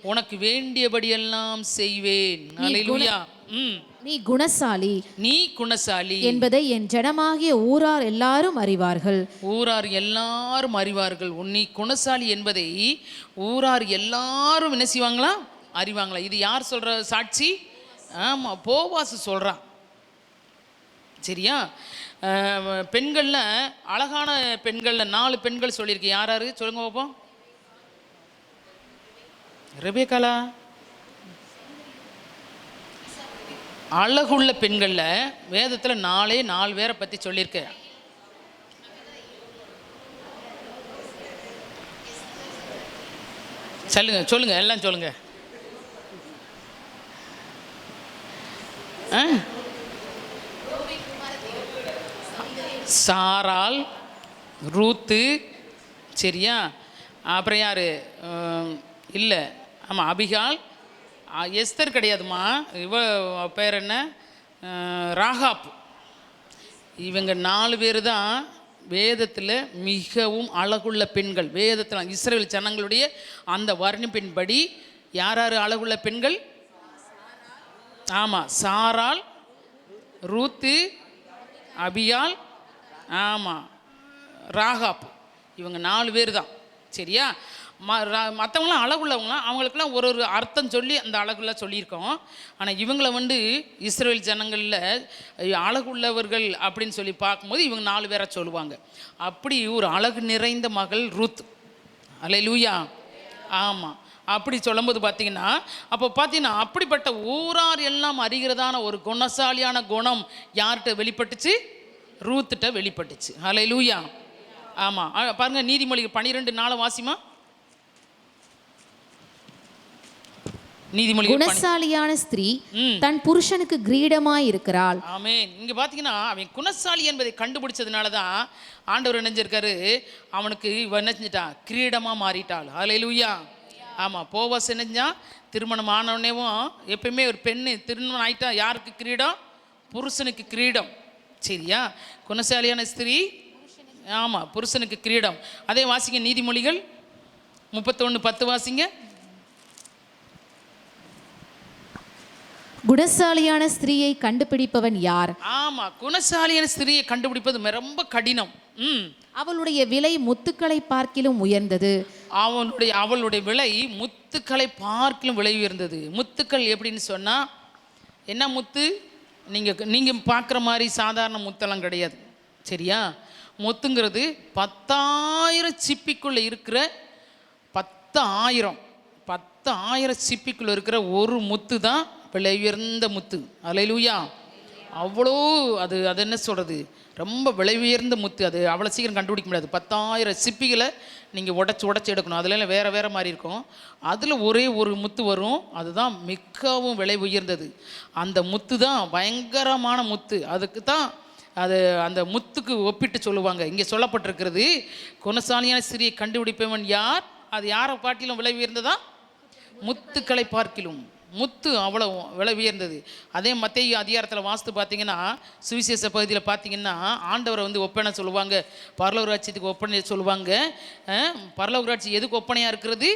அல்லேலூயா. நீ குணசாலி என்பதை என் ஜனமாகிய ஊரார் எல்லாரும் அறிவார்கள். நீ குணசாலி என்பதை ஊரார் எல்லாரும் என்ன செய்வாங்களா, அறிவாங்களா. இது யார் சொல்ற சாட்சி? ஆமாம், போவாசு சொல்கிறான். சரியா? பெண்களில் அழகான பெண்களில் 4 பெண்கள் சொல்லியிருக்கு. யார் யாரு சொல்லுங்க பார்ப்போம். ரெபேக்காலா? அழகுள்ள பெண்களில் வேதத்தில் 4 பேரை பற்றி சொல்லியிருக்க. சொல்லுங்க எல்லாம் சொல்லுங்க. சாராள், ரூத்து, சரியா? அப்புறம் யார்? இல்லை, ஆமாம், அபிகால். எஸ்தர் கிடையாதுமா, இவ பேர் என்ன, ராகாப். இவங்க 4 பேர் தான் வேதத்தில் மிகவும் அழகுள்ள பெண்கள். வேதத்தில் இஸ்ரவேல் ஜனங்களுடைய அந்த வர்ணிப்பின்படி யார் யார் அழகுள்ள பெண்கள்? ஆமாம், சாராள், ரூத்து, அபியால், ஆமாம், ராகாப். இவங்க 4 பேர் தான். சரியா? மற்றவங்களாம் அழகுள்ளவங்களாம், அவங்களுக்கெல்லாம் ஒரு அர்த்தம் சொல்லி அந்த அழகுலாம் சொல்லியிருக்கோம். ஆனால் இவங்களை இஸ்ரவேல் ஜனங்களில் அழகுள்ளவர்கள் அப்படின்னு சொல்லி பார்க்கும்போது இவங்க 4 பேரை சொல்லுவாங்க. அப்படி ஒரு அழகு நிறைந்த மகள் ரூத். அல்லேலூயா. ஆமாம், அப்படி சொல்லும்போது பார்த்தீங்கன்னா, அப்போ பார்த்தீங்கன்னா அப்படிப்பட்ட ஊரார் எல்லாம் அறிகிறதான ஒரு குணசாலியான குணம் யார்கிட்ட வெளிப்பட்டுச்சு? ரூத்துட்ட வெளிப்பட்டுச்சு. அல்லேலூயா. ஆமாம், பாருங்கள், நீதிமொழிகள் 12:4 வாசிமா. குணசாலியான ஸ்திரீ தன் புருஷனுக்கு கிரீடமாய் இருக்கிறாள். ஆமென். இங்க பாத்தீங்கன்னா அவன் குணசாலி என்பதை கண்டுபிடிச்சதுனால தான் ஆண்டவர் நினைஞ்சிருக்காரு, அவனுக்கு இவ என்ன செஞ்சிட்டா? கிரீடமா மாறிட்டாள். ஹல்லேலூயா. ஆமா, போவாஸ் செஞ்சா திருமணம் ஆனவனேவும் எப்பயுமே ஒரு பெண்ணு திருமணம் ஆயிட்டா யாருக்கு கிரீடம்? புருஷனுக்கு கிரீடம். சரியா? குணசாலியான ஸ்திரீ, ஆமா, புருஷனுக்கு கிரீடம். அதே வாசிங்க, நீதிமொழிகள் 31:10 வாசிங்க. குணசாலியான ஸ்திரீயை கண்டுபிடிப்பவன் யார்? ஆமா, குணசாலியான ஸ்திரீயை கண்டுபிடிப்பது ரொம்ப கடினம். அவளுடைய விலை முத்துக்களை பார்க்கிலும் உயர்ந்தது. அவளுடைய விலை முத்துக்களை பார்க்கிலும் விலை உயர்ந்தது. முத்துக்கள் எப்படின்னு சொன்னா என்ன முத்து? நீங்க பார்க்குற மாதிரி சாதாரண முத்தெல்லாம் கிடையாது. சரியா? முத்துங்கிறது 10,000 சிப்பிக்குள்ள இருக்கிற 10,000 சிப்பிக்குள்ள இருக்கிற ஒரு முத்து தான் விலை உயர்ந்த முத்து. அல்லேலூயா. அவ்வளோ அது என்ன சொல்கிறது, ரொம்ப விலை உயர்ந்த முத்து. அது அவ்வளோ சீக்கிரம் கண்டுபிடிக்க முடியாது. 10,000 சிப்பிகளை நீங்கள் உடச்சி எடுக்கணும். அதில் வேறு மாதிரி இருக்கும். அதில் ஒரே ஒரு முத்து வரும், அதுதான் மிகவும் விலை உயர்ந்தது. அந்த முத்து தான் பயங்கரமான முத்து. அதுக்கு தான் அந்த முத்துக்கு ஒப்பிட்டு சொல்லுவாங்க. இங்கே சொல்லப்பட்டிருக்கிறது, குணசாலியான ஸ்திரியை கண்டுபிடிப்பவன் யார்? அது யாரை பார்க்கிலும் விலை உயர்ந்ததா? முத்துக்களை பார்க்கிலும். முத்து அவ்வளோ விலை உயர்ந்தது. அதே மத்தேயு அதிகாரத்தில் வாஸ்து பார்த்தீங்கன்னா, சுவிசேஷ பகுதியில் பார்த்தீங்கன்னா ஆண்டவரை ஒப்பனை சொல்லுவாங்க, பரலோக ராட்சியத்துக்கு ஒப்பனை சொல்லுவாங்க. பரலோக ராட்சி எதுக்கு ஒப்பனையாக இருக்கிறது?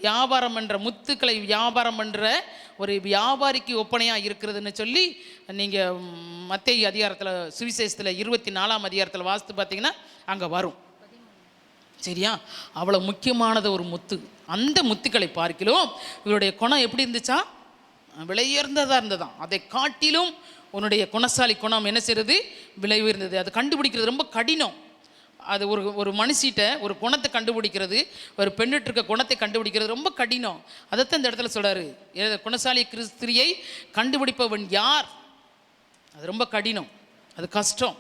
வியாபாரம் பண்ணுற, முத்துக்களை வியாபாரம் பண்ணுற ஒரு வியாபாரிக்கு ஒப்பனையாக இருக்கிறதுன்னு சொல்லி நீங்கள் மத்தேயு அதிகாரத்தில் சுவிசேஷத்தில் 24ஆம் அதிகாரத்தில் வாஸ்து பார்த்தீங்கன்னா அங்கே வரும். சரியா? அவ்வளோ முக்கியமானது ஒரு முத்து. அந்த முத்துக்களை பார்க்கிலும் இவருடைய குணம் எப்படி இருந்துச்சா? விலை உயர்ந்ததாக இருந்ததான். அதை காட்டிலும் உன்னுடைய குணசாலி குணம் என்ன செய்கிறது? விலை உயர்ந்தது. அது கண்டுபிடிக்கிறது ரொம்ப கடினம். அது ஒரு மனுஷிட்ட ஒரு குணத்தை கண்டுபிடிக்கிறது, ஒரு பெண்ணிட்டு இருக்க குணத்தை கண்டுபிடிக்கிறது ரொம்ப கடினம். அதைத்தான் இந்த இடத்துல சொல்கிறாரு, குணசாலி ஸ்திரியை கண்டுபிடிப்பவன் யார்? அது ரொம்ப கடினம், அது கஷ்டம்.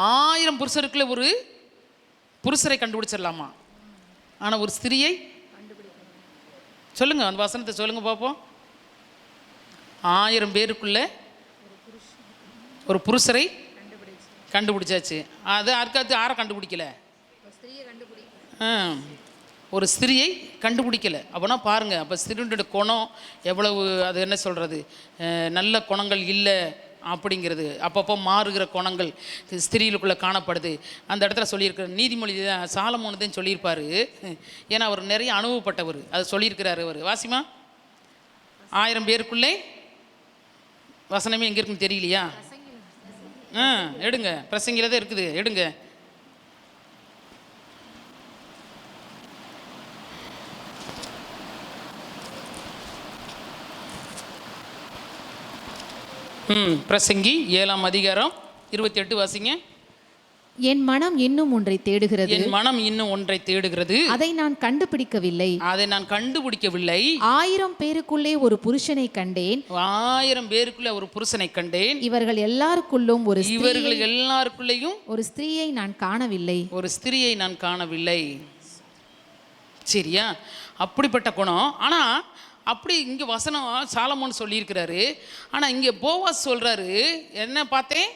1000 புருஷருக்குள்ள ஒரு புருஷரை கண்டுபிடிச்சிடலாமா? ஆனால் ஒரு ஸ்திரியை சொல்லுங்க, அந்த வசனத்தை சொல்லுங்க பார்ப்போம். 1000 பேருக்குள்ள ஒரு புருஷரை கண்டுபிடிச்சாச்சு. அது அதுக்காக யாரை கண்டுபிடிக்கல? ஒரு ஸ்திரியை கண்டுபிடிக்கலை. அப்போனா பாருங்கள், அப்போ ஸ்திரியோட குணம் எவ்வளவு, அது என்ன சொல்கிறது, நல்ல குணங்கள் இல்லை அப்படிங்கிறது. அப்பப்போ மாறுகிற குணங்கள் ஸ்திரீகளுக்குள்ளே காணப்படுது. அந்த இடத்துல சொல்லியிருக்கிற நீதிமொழி சாலமோன் தான் சொல்லியிருப்பார். ஏன்னா அவர் நிறைய அனுபவப்பட்டவர், அதை சொல்லியிருக்கிறார் அவர். வாசிமா, 1000 பேருக்குள்ளே வசனமே எங்கே இருக்குன்னு தெரியலையா? எடுங்க, பிரசங்கில தான் இருக்குது, எடுங்க. பிரசங்கி 7ஆம் அதிகாரம் 28 வாசிங்க. என் மனம் இன்னும் ஒன்றை தேடுகிறது, என் மனம் இன்னும் ஒன்றை தேடுகிறது, அதை நான் கண்டுபிடிக்கவில்லை. 1000 பேருக்குள்ளே ஒரு புருஷனை கண்டேன், 1000 பேருக்குள்ளே ஒரு புருஷனை கண்டேன், இவர்கள் எல்லாருக்குள்ளும் இவர்கள் எல்லாருக்குள்ளேயும் ஒரு ஸ்திரீயை நான் காணவில்லை, ஒரு ஸ்திரியை நான் காணவில்லை. சரியா? அப்படிப்பட்ட குணம். ஆனால் அப்படி இங்கே வசனம் சாலமோன் சொல்லியிருக்கிறாரு. ஆனால் இங்கே போவாஸ் சொல்கிறாரு, என்ன பார்த்தேன்,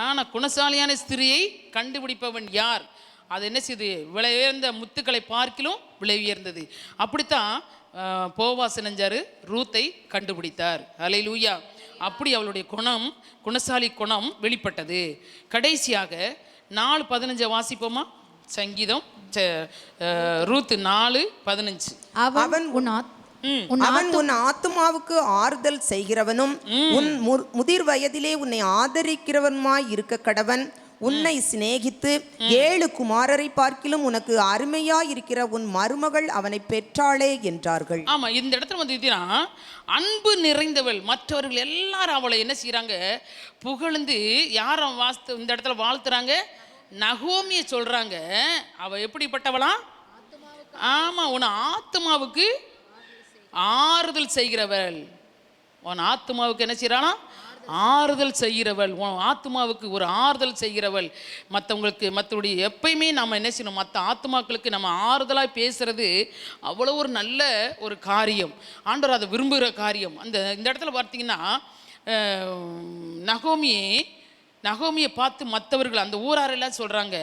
ஆனால் குணசாலியான ஸ்திரியை கண்டுபிடிப்பவன் யார்? அது என்ன செய்யுது? விலை உயர்ந்த முத்துக்களை பார்க்கிலும் விலை உயர்ந்தது. அப்படித்தான் போவாஸ் நினைஞ்சாரு, ரூத்தை கண்டுபிடித்தார். அல்லேலூயா. அப்படி அவளுடைய குணம், குணசாலி குணம் வெளிப்பட்டது. கடைசியாக 4:15 வாசிப்போமா? சங்கீதம் ரூத் 4:15. அவன் உன் ஆத்துமாவுக்கு ஆறுதல் செய்கிறவனும் உன் முதிர் வயதிலே உன்னை ஆதரிக்கிறவனுமாய் இருக்க கடவன். உன்னை சிநேகித்து 7 குமாரரை பார்க்கிலும் உனக்கு அருமையாய் இருக்கிற உன் மருமகள் அவனை பெற்றாளே என்றார்கள். ஆமா, இந்த இடத்துல வந்து அன்பு நிறைந்தவள். மற்றவர்கள் எல்லாரும் அவளை என்ன செய்யறாங்க? புகழ்ந்து யாரும் இந்த இடத்துல வாழ்த்துறாங்க? நகோமியை சொல்றாங்க. அவ எப்படிப்பட்டவளா? ஆமா, உன் ஆத்மாவுக்கு ஆறுதல் செய்கிறவள். உன் ஆத்மாவுக்கு என்ன செய்யறானா? ஆறுதல் செய்கிறவள். உன் ஆத்மாவுக்கு ஒரு ஆறுதல் செய்கிறவள். மற்றவங்களுடைய எப்பயுமே நம்ம என்ன செய்யணும்? மற்ற ஆத்மாக்களுக்கு நம்ம ஆறுதலாக பேசுறது அவ்வளோ ஒரு நல்ல ஒரு காரியம். ஆண்டவர் அதை விரும்புகிற காரியம். இந்த இடத்துல பார்த்தீங்கன்னா நகோமியை பார்த்து மற்றவர்கள் அந்த ஊராரெல்லாம் சொல்கிறாங்க,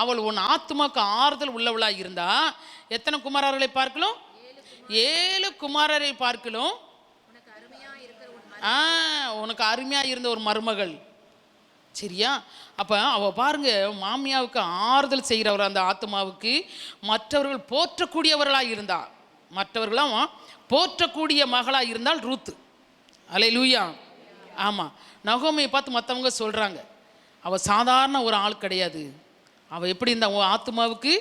அவள் உன் ஆத்மாவுக்கு ஆறுதல் உள்ளவளாக இருந்தா எத்தனை குமாரர்களை பார்க்கலாம்? 7 குமாரரை பார்க்கலாம். உனக்கு அருமையாக இருந்த ஒரு மருமகள். சரியா? அப்போ அவள் பாருங்க, மாமியாவுக்கு ஆறுதல் செய்கிறவர் அந்த ஆத்மாவுக்கு. மற்றவர்கள் போற்றக்கூடியவர்களாக இருந்தா, மற்றவர்களாம் போற்றக்கூடிய மகளாக இருந்தால் ரூத்து. அல்லேலூயா. ஆமாம், நகோமியை பார்த்து மற்றவங்க சொல்கிறாங்க, அவள் சாதாரண ஒரு ஆள் கிடையாது. அவள் எப்படி இருந்தா? உன் ஆத்மாவுக்கு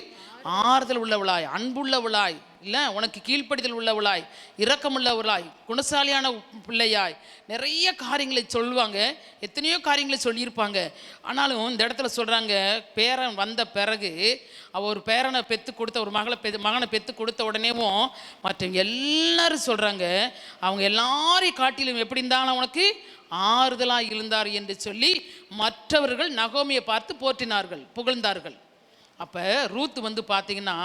ஆறுதல் உள்ளவளாய், அன்புள்ளவளாய், இல்லை உனக்கு கீழ்ப்படிதல் உள்ளவளாய், இரக்கமுள்ளவளாய், குணசாலியான பிள்ளையாய், நிறைய காரியங்களை சொல்லுவாங்க. எத்தனையோ காரியங்களை சொல்லியிருப்பாங்க. ஆனாலும் இந்த இடத்துல சொல்கிறாங்க, பேரன் வந்த பிறகு அவள் ஒரு பேரனை பெற்று கொடுத்த, ஒரு மகனை பெற்று கொடுத்த உடனேவும் மற்றவங்க எல்லாரும் சொல்கிறாங்க, அவங்க எல்லாரையும் காட்டிலும் எப்படி இருந்தாலும் உனக்கு ஆறுதலாக இருந்தார் என்று சொல்லி மற்றவர்கள் நகோமியை பார்த்து போற்றினார்கள், புகழ்ந்தார்கள். அப்போ ரூத் வந்து பார்த்தீங்கன்னா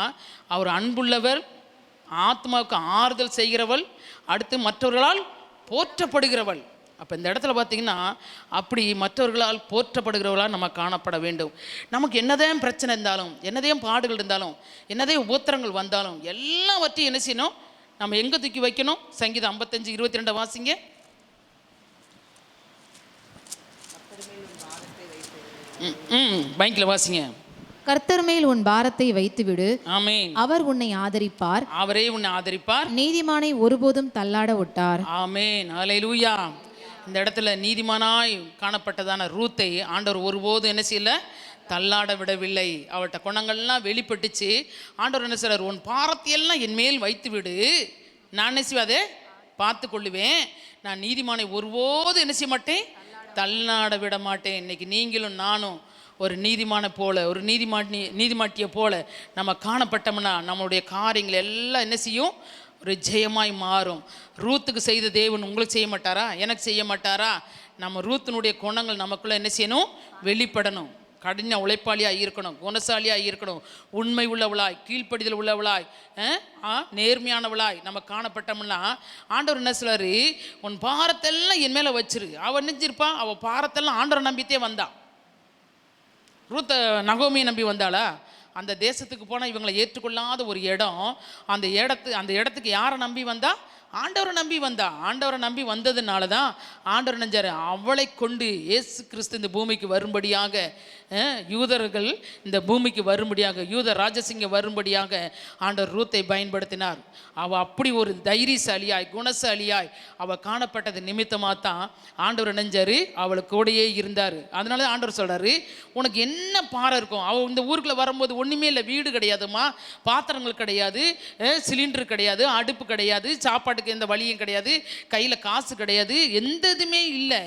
அவர் அன்புள்ளவர், ஆத்மாவுக்கு ஆறுதல் செய்கிறவள், அடுத்து மற்றவர்களால் போற்றப்படுகிறவள். அப்போ இந்த இடத்துல பார்த்தீங்கன்னா அப்படி மற்றவர்களால் போற்றப்படுகிறவர்களால் நம்ம காணப்பட வேண்டும். நமக்கு என்னதான் பிரச்சனை இருந்தாலும், என்னதையும் பாடுகள் இருந்தாலும், என்னதே உபத்திரங்கள் வந்தாலும் எல்லாவற்றையும் என்ன செய்யணும்? நம்ம எங்கே தூக்கி வைக்கணும்? சங்கீதம் 55:22 வாசிங்க. பைக்கில் வாசிங்க. கர்த்தர் மேல் உன் பாரத்தை வைத்துவிடு, ஆமென். அவர் உன்னை ஆதரிப்பார், அவரே உன்னை ஆதரிப்பார், நீதிமானை ஒருபோதும் தள்ளாட விட்டார். ஆமென். அல்லேலூயா. இந்த இடத்துல நீதிமானாய் காணப்பட்டதான ரூத்தை ஆண்டவர் ஒருபோதும் என்ன செய்யல? தள்ளாட விடவில்லை. அவள்கிட்ட குணங்கள்லாம் வெளிப்பட்டுச்சு. ஆண்டவர் என்ன செய்றார்? உன் பாரத்தையெல்லாம் என் மேல் வைத்து விடு, நான் என்ன செய்வாதே பார்த்து கொள்ளுவேன். நான் நீதிமானை ஒருபோதும் என்ன செய்ய மாட்டேன்? தள்ளாட விட மாட்டேன். இன்னைக்கு நீங்களும் நானும் ஒரு நீதிமானை போல, ஒரு நீதிமாட்டியை போல நம்ம காணப்பட்டோம்னா நம்மளுடைய காரியங்கள் எல்லாம் என்ன செய்யும்? ஒரு ஜெயமாய் மாறும். ரூத்துக்கு செய்த தேவன் உங்களுக்கு செய்ய மாட்டாரா? எனக்கு செய்ய மாட்டாரா? நம்ம ரூத்தினுடைய குணங்கள் நமக்குள்ள என்ன செய்யணும்? வெளிப்படணும். கடின உழைப்பாளியாக இருக்கணும், குணசாலியாக இருக்கணும், உண்மை உள்ளவளாய், கீழ்ப்படிதல் உள்ளவளாய், நேர்மையானவளாய் நம்ம காணப்பட்டோம்னா ஆண்டவர் என்ன சொல்றாரு? உன் பாரத்தெல்லாம் என் மேலே வச்சிரு. அவள் நினைச்சிருப்பா, அவள் பாரத்தெல்லாம் ஆண்டவரை நம்பித்தே வந்தா. ரூத்த நகோமியை நம்பி வந்தாளா? அந்த தேசத்துக்கு போனால் இவங்களை ஏற்றுக்கொள்ளாத ஒரு இடம். அந்த இடத்துக்கு யாரை நம்பி வந்தா? ஆண்டவரை நம்பி வந்தா. ஆண்டவரை நம்பி வந்ததுனால தான் ஆண்டவர் நினைஞ்சார், அவளை கொண்டு இயேசு கிறிஸ்து இந்த பூமிக்கு வரும்படியாக, யூதர்கள் இந்த பூமிக்கு வரும்படியாக, யூத ராஜசிங்க வரும்படியாக ஆண்டவர் ரூத்தை பயன்படுத்தினார். அவள் அப்படி ஒரு தைரியசாலியாய், குணசாலியாய் அவள் காணப்பட்டது நிமித்தமாக தான் ஆண்டவர் நினைஞ்சார், அவளுக்கு கூடயே இருந்தார். அதனால ஆண்டவர் சொல்கிறாரு, உனக்கு என்ன பாரம் இருக்கும்? அவள் இந்த ஊருக்குள்ளே வரும்போது ஒன்றுமே இல்லை. வீடு கிடையாதுமா, பாத்திரங்கள் கிடையாது, சிலிண்டர் கிடையாது, அடுப்பு கிடையாது, சாப்பாட்டுக்கு எந்த வழியும் கிடையாது, கையில் காசு கிடையாது, எந்த இதுவுமே இல்லை.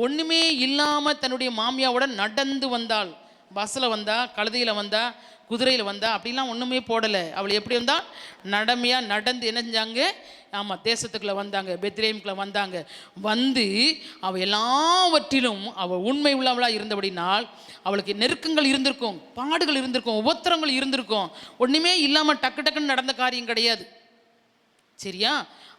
ஒன்றுமே இல்லாமல் தன்னுடைய மாமியாவோட நடந்து வந்தாள். பஸ்ஸில் வந்தா, கழுதையில் வந்தா, குதிரையில் வந்தா, அப்படிலாம் ஒன்றுமே போடலை. அவள் எப்படி வந்தா? நடமையாக நடந்து என்ன செஞ்சாங்க? ஆமாம், தேசத்துக்குள்ளே வந்தாங்க, பெத்லேஹேமுக்குள்ளே வந்தாங்க. வந்து அவள் எல்லாவற்றிலும் அவள் உண்மை உள்ளவளாக இருந்தபடினால் அவளுக்கு நெருக்கங்கள் இருந்திருக்கும், பாடுகள் இருந்திருக்கும், உபத்திரங்கள் இருந்திருக்கும். ஒன்றுமே இல்லாமல் டக்கு டக்குன்னு நடந்த காரியம் கிடையாது. சரியா?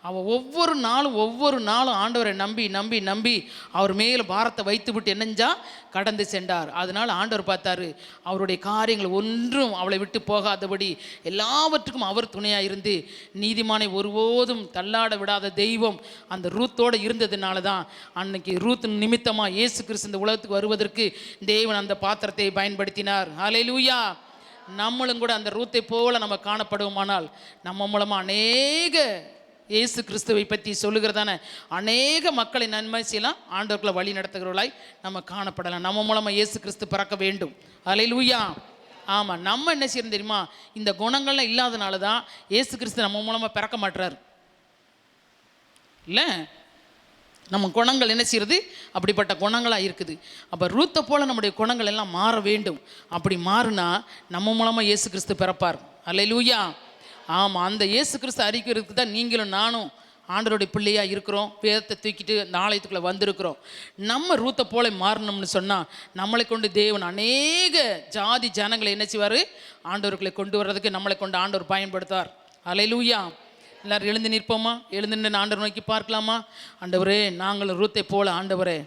அவள் ஒவ்வொரு நாளும் ஆண்டவரை நம்பி நம்பி நம்பி அவர் மேலே பாரத்தை வைத்து விட்டு என்னஞ்சா கடந்து சென்றார். அதனால் ஆண்டவர் பார்த்தாரு, அவருடைய காரியங்கள் ஒன்றும் அவளை விட்டு போகாதபடி எல்லாவற்றுக்கும் அவர் துணையாக இருந்து நீதிமானை ஒருபோதும் தள்ளாட விடாத தெய்வம் அந்த ரூத்தோடு இருந்ததுனால தான் அன்னைக்கு ரூத் நிமித்தமாக இயேசு கிறிஸ்து இந்த உலகத்துக்கு வருவதற்கு தேவன் அந்த பாத்திரத்தை பயன்படுத்தினார். ஹல்லேலூயா. நம்மளும் கூட அந்த ரூத்தை போல நம்ம காணப்படுவோமானால் நம்ம மூலமாக அநேக இயேசு கிறிஸ்துவை பற்றி சொல்லுகிறதான அநேக மக்களை நன்மை செய்யலாம், ஆண்டவர்களை வழி நடத்துகிறவர்களாய் நம்ம காணப்படலாம். நம்ம மூலமாக இயேசு கிறிஸ்து பிறக்க வேண்டும். ஹல்லேலூயா. ஆமாம், நம்ம என்ன செய்யணும் தெரியுமா? இந்த குணங்கள்லாம் இல்லாதனால தான் இயேசு கிறிஸ்து நம்ம மூலமாக பிறக்க மாட்டுறாரு. இல்லை, நம்ம குணங்கள் என்ன செய்யறது? அப்படிப்பட்ட குணங்களாக இருக்குது. அப்போ ரூத்தை போல் நம்முடைய குணங்கள் எல்லாம் மாற வேண்டும். அப்படி மாறுனா நம்ம மூலமாக இயேசு கிறிஸ்து பிறப்பார். ஹல்லேலூயா. ஆமாம், அந்த இயேசு கிறிஸ்து அறிக்கிறதுக்கு தான் நீங்களும் நானும் ஆண்டவருடைய பிள்ளையாக இருக்கிறோம். வேதத்தை தூக்கிட்டு இந்த ஆலயத்துக்குள்ளே வந்திருக்கிறோம். நம்ம ரூத்தை போல மாறணும்னு சொன்னால் நம்மளை கொண்டு தேவன் அநேக ஜாதி ஜனங்களை என்ன செய்வார்? ஆண்டவர்களை கொண்டு வர்றதுக்கு நம்மளை கொண்டு ஆண்டவர் பயன்படுத்தார். ஹல்லேலூயா. எல்லாரும் எழுந்து நிற்போமா? எழுந்து நின்று ஆண்டவர் நோக்கி பார்க்கலாமா? ஆண்டவரே, நாங்கள் ரூத்தை போல ஆண்டவரே,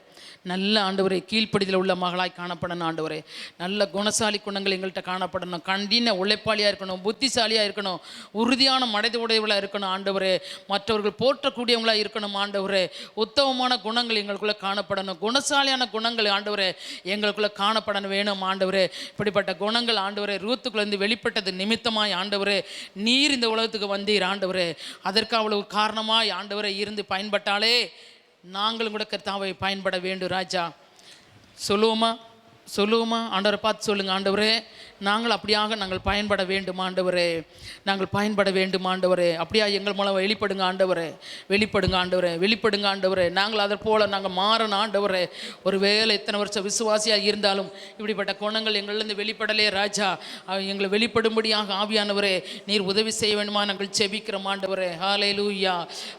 நல்ல ஆண்டவரே, கீழ்ப்படிதல் உள்ள மகளாய் காணப்படணும். ஆண்டவரே, நல்ல குணசாலி குணங்கள் எங்கள்கிட்ட காணப்படணும். கண்டின உழைப்பாளியாக இருக்கணும், புத்திசாலியாக இருக்கணும், உறுதியான மனித உடையவளாக இருக்கணும். ஆண்டவரே, மற்றவர்கள் போற்றக்கூடியவங்களாக இருக்கணும். ஆண்டவரே, உத்தமமான குணங்கள் எங்களுக்குள்ளே காணப்படணும். குணசாலியான குணங்கள் ஆண்டவரே எங்களுக்குள்ளே காணப்படணும் வேணும். ஆண்டவரே, இப்படிப்பட்ட குணங்கள் ஆண்டவரே ரூத்துக்குள்ளேருந்து வெளிப்பட்டது நிமித்தமாய் ஆண்டவரே நீர் இந்த உலகத்துக்கு வந்தீர். ஆண்டவரே, அதற்கு அவ்வளவு காரணமாய் ஆண்டவரை இருந்து பயன்பட்டாலே நாங்களும் கூட கர்த்தாவை பயன்பட வேண்டும். ராஜா, சொல்லுவோமா? ஆண்டவரை பார்த்து சொல்லுங்கள். ஆண்டவரே, நாங்கள் அப்படியாக நாங்கள் பயன்பட வேண்டும். ஆண்டவரே, நாங்கள் பயன்பட வேண்டும். ஆண்டவரே, அப்படியா எங்கள் மூலம் வெளிப்படுங்க. ஆண்டவரே, வெளிப்படுங்க. ஆண்டவரே, வெளிப்படுங்க. ஆண்டவரே, நாங்கள் அதை போல் நாங்கள் மாறணும். ஆண்டவரே, ஒரு வேளை எத்தனை வருஷம் விசுவாசியாக இருந்தாலும் இப்படிப்பட்ட குணங்கள் எங்களிலிருந்து வெளிப்படலே. ராஜா, எங்களை வெளிப்படும்படியாக ஆவியானவரே நீர் உதவி செய்ய வேண்டுமா நாங்கள் செபிக்கிறோம். ஆண்டவரே, ஹல்லேலூயா,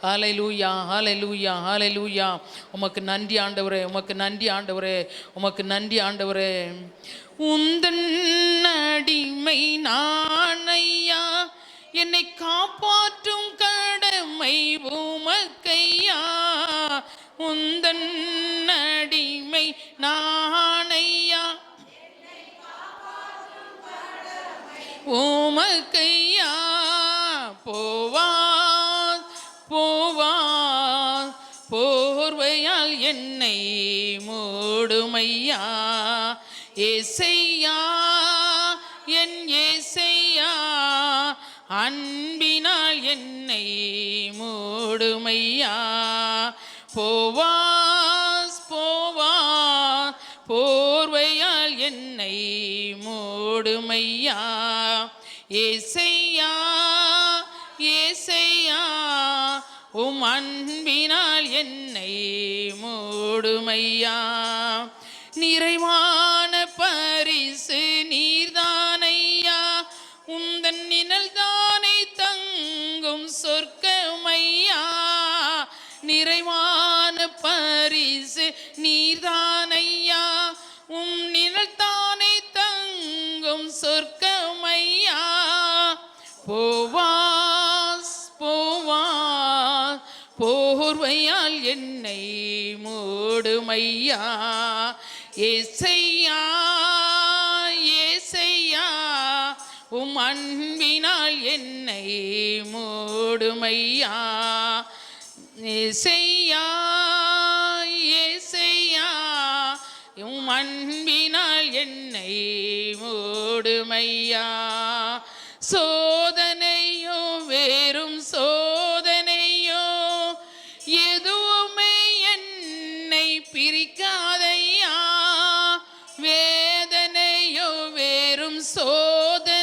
ஹல்லேலூயா, ஹல்லேலூயா, ஹல்லேலூயா. உமக்கு நன்றி ஆண்டவரே, உமக்கு நன்றி ஆண்டவரே, உமக்கு நன்றி ஆண்டவரே. உந்தன் அடிமை நானையா, என்னை காப்பாற்றும் கடமை உமக்கையா. உந்தன் அடிமை நானையா, உமக்கையா. போவான் போவான் போர்வையால் என்னை மூடுமையா. ஏசையா, என் ஏசையா, அன்பினால் என்னை மூடுமையா. போவாஸ் போவாஸ் போர்வையால் என்னை மூடுமையா. ஏசையா, ஏசையா, உம் அன்பினால் என்னை மூடுமையா. நிறைவான பரிசு நீர்தானையா, உந்தன் நிழல் தானே தங்கும் சொர்க்கமையா. நிறைவான பரிசு நீர்தானையா, உம் நிழல் தானே தங்கும் சொர்க்கமையா. போவாஸ் போவாஸ் போர்வையால் என்னை மூடுமையா. ஏசையா, ஏசையா, உம் அன்பினால் என்னை மூடுமையா. ஏசையா, ஏசையா, உம் அன்பினால் என்னை மூடுமையா. சோதனையோ வேறும் சோதனையோ எதுவுமே என்னை பிரிக்காதையா. வேதனையோ வேறும் சோதனை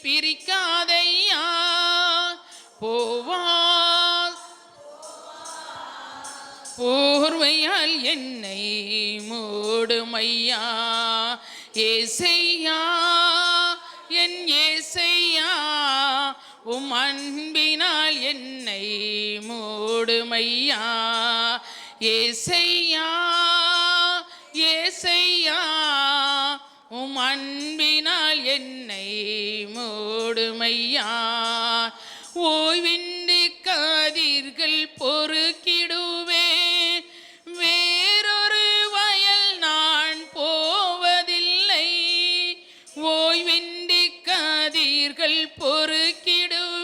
பிரிக்காதையா. போவாஸ் போர்வையால் என்னை மூடுமையா. ஏசையா என் ஏசையா, உம் அன்பினால் என்னை மூடுமையா. ஏசையா ஏசையா, உம் அன்பினால் என்னை மூடுமையா. ஓய்வின்றி கதிர்கள் பொறுக்கிடுவேன், வேறொரு வயல் நான் போவதில்லை. ஓய்வின்றி கதிர்கள் பொறுக்கிடுவேன்,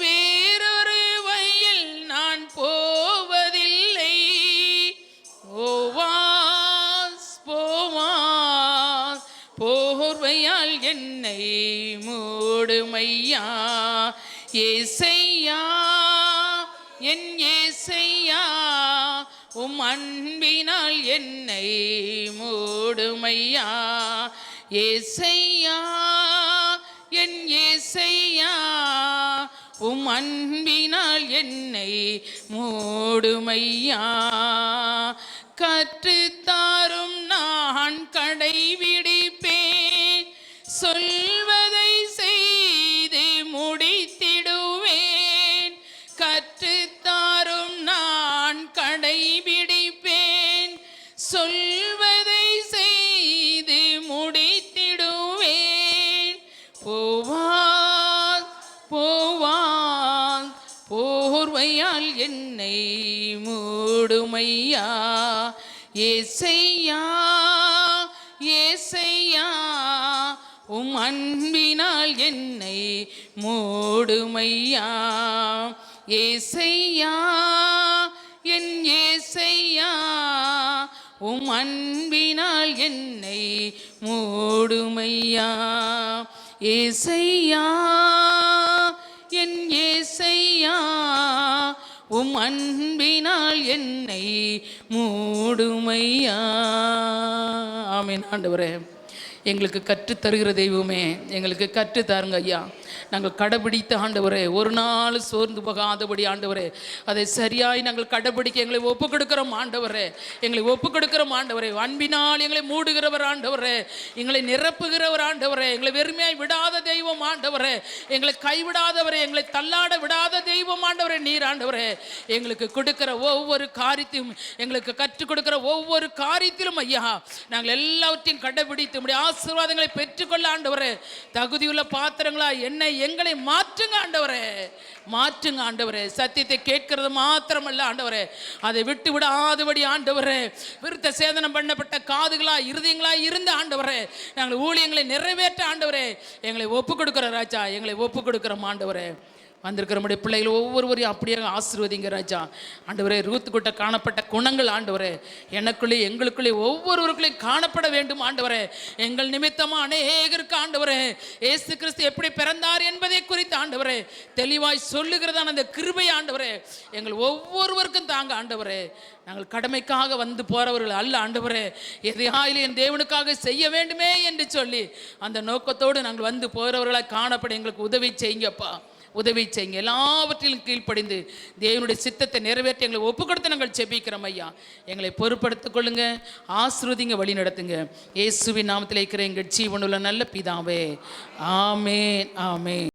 வேறொரு வயல் நான் போவதில்லை. போவாஸ் போவாஸ் போர்வையால் என்னை மூடுமையா. ஏசையா என் ஏசையா, உம் அன்பினால் என்னை மூடுமையா. ஏசையா என் ஏசையா, உம் அன்பினால் என்னை மூடுமையா. கற்றுத்தாரும் நான் கடைபிடிப்பேன், சொல்வதை செய்து முடித்திடுவேன். கற்றுத்தாரும் நான் கடைபிடிப்பேன், சொல்வதை செய்து முடித்திடுவேன். போவான் போவான் போர்வையால் என்னை மூடுமையா. ஏசையா ஏசையா, உம் அன்பினால் என்னை மூடுமையா. ஏசையா என் ஏசையா, உம் அன்பினால் என்னை மூடுமையா. ஏசையா என் ஏசையா, உம் அன்பினால் என்னை மூடுமையா. ஆமென். ஆண்டவரே, எங்களுக்கு கற்றுத்தருகிற தெய்வமே, எங்களுக்கு கற்றுத்தாருங்க ஐயா. நாங்கள் கடைபிடித்த ஆண்டவரே, ஒரு நாள் சோர்ந்து போகாதபடி ஆண்டவரே, அதை சரியாய் நாங்கள் கடைபிடிக்க எங்களை ஒப்பு கொடுக்கிறோம் ஆண்டவரே. எங்களை ஒப்பு கொடுக்கிறோம் ஆண்டவரே. அன்பினால் எங்களை மூடுகிறவர் ஆண்டவரே, எங்களை நிரப்புகிறவர் ஆண்டவரே, எங்களை வெறுமையாய் விடாத தெய்வம் ஆண்டவரே, எங்களை கைவிடாதவரே, எங்களை தள்ளாட விடாத தெய்வம் ஆண்டவரே நீர் ஆண்டவரே. எங்களுக்கு கொடுக்கிற ஒவ்வொரு காரியத்தையும், எங்களுக்கு கற்றுக் கொடுக்கிற ஒவ்வொரு காரியத்திலும் ஐயா, நாங்கள் எல்லாவற்றையும் கடைபிடித்து உம்முடைய ஆசீர்வாதங்களை பெற்றுக்கொள்ள ஆண்டவரே தகுதியுள்ள பாத்திரங்களா என்னை எங்களை மாற்றுங்க ஆண்டவரே, மாற்றுங்க ஆண்டவரே. சத்தியத்தை கேட்கிறது மாத்திரமல்ல ஆண்டவரே, அதை விட்டு விடாதபடி ஆண்டவரே, விருத்த சேதனம் பண்ணப்பட்ட காதுகளா இருதயங்களா இருந்த ஆண்டவரே, நாங்கள் ஊழியங்களை நிறைவேற்ற ஆண்டவரே எங்களை ஒப்பு கொடுக்கிற ராஜா, எங்களை ஒப்பு கொடுக்கிறோம் ஆண்டவரே. வந்திருக்கிற நம்முடைய பிள்ளைகள் ஒவ்வொருவரையும் அப்படியே ஆசீர்வதிங்க ராஜா. ஆண்டவரே, ரூத்துக்கிட்ட காணப்பட்ட குணங்கள் ஆண்டவரே எனக்குள்ளே எங்களுக்குள்ளே ஒவ்வொருவருக்குள்ளேயும் காணப்பட வேண்டும் ஆண்டவரே. எங்கள் நிமித்தமாக அநேகருக்கு ஆண்டவரே இயேசு கிறிஸ்து எப்படி பிறந்தார் என்பதை குறித்து ஆண்டவரே தெளிவாய் சொல்லுகிறதான அந்த கிருபை ஆண்டவரே எங்கள் ஒவ்வொருவருக்கும் தாங்க ஆண்டவரே. நாங்கள் கடமைக்காக வந்து போகிறவர்கள் அல்ல ஆண்டவரே, எதையாயிலும் என் தேவனுக்காக செய்ய வேண்டுமே என்று சொல்லி அந்த நோக்கத்தோடு நாங்கள் வந்து போகிறவர்களாக காணப்பட எங்களுக்கு உதவி செய்யுங்கப்பா, உதவி செய்யுங்க. எல்லாவற்றிலும் கீழ்ப்படிந்து தேவனுடைய சித்தத்தை நிறைவேற்றி எங்களை ஒப்பு கொடுத்து நாங்கள் செபிக்கிறோம் ஐயா. எங்களை பொறுப்படுத்திக் கொள்ளுங்க, ஆசீர்வதிங்க, வழி நடத்துங்க. இயேசுவின் நாமத்தில் இருக்கிற எங்கள் ஜீவனுள்ள நல்ல பிதாவே, ஆமேன் ஆமேன்.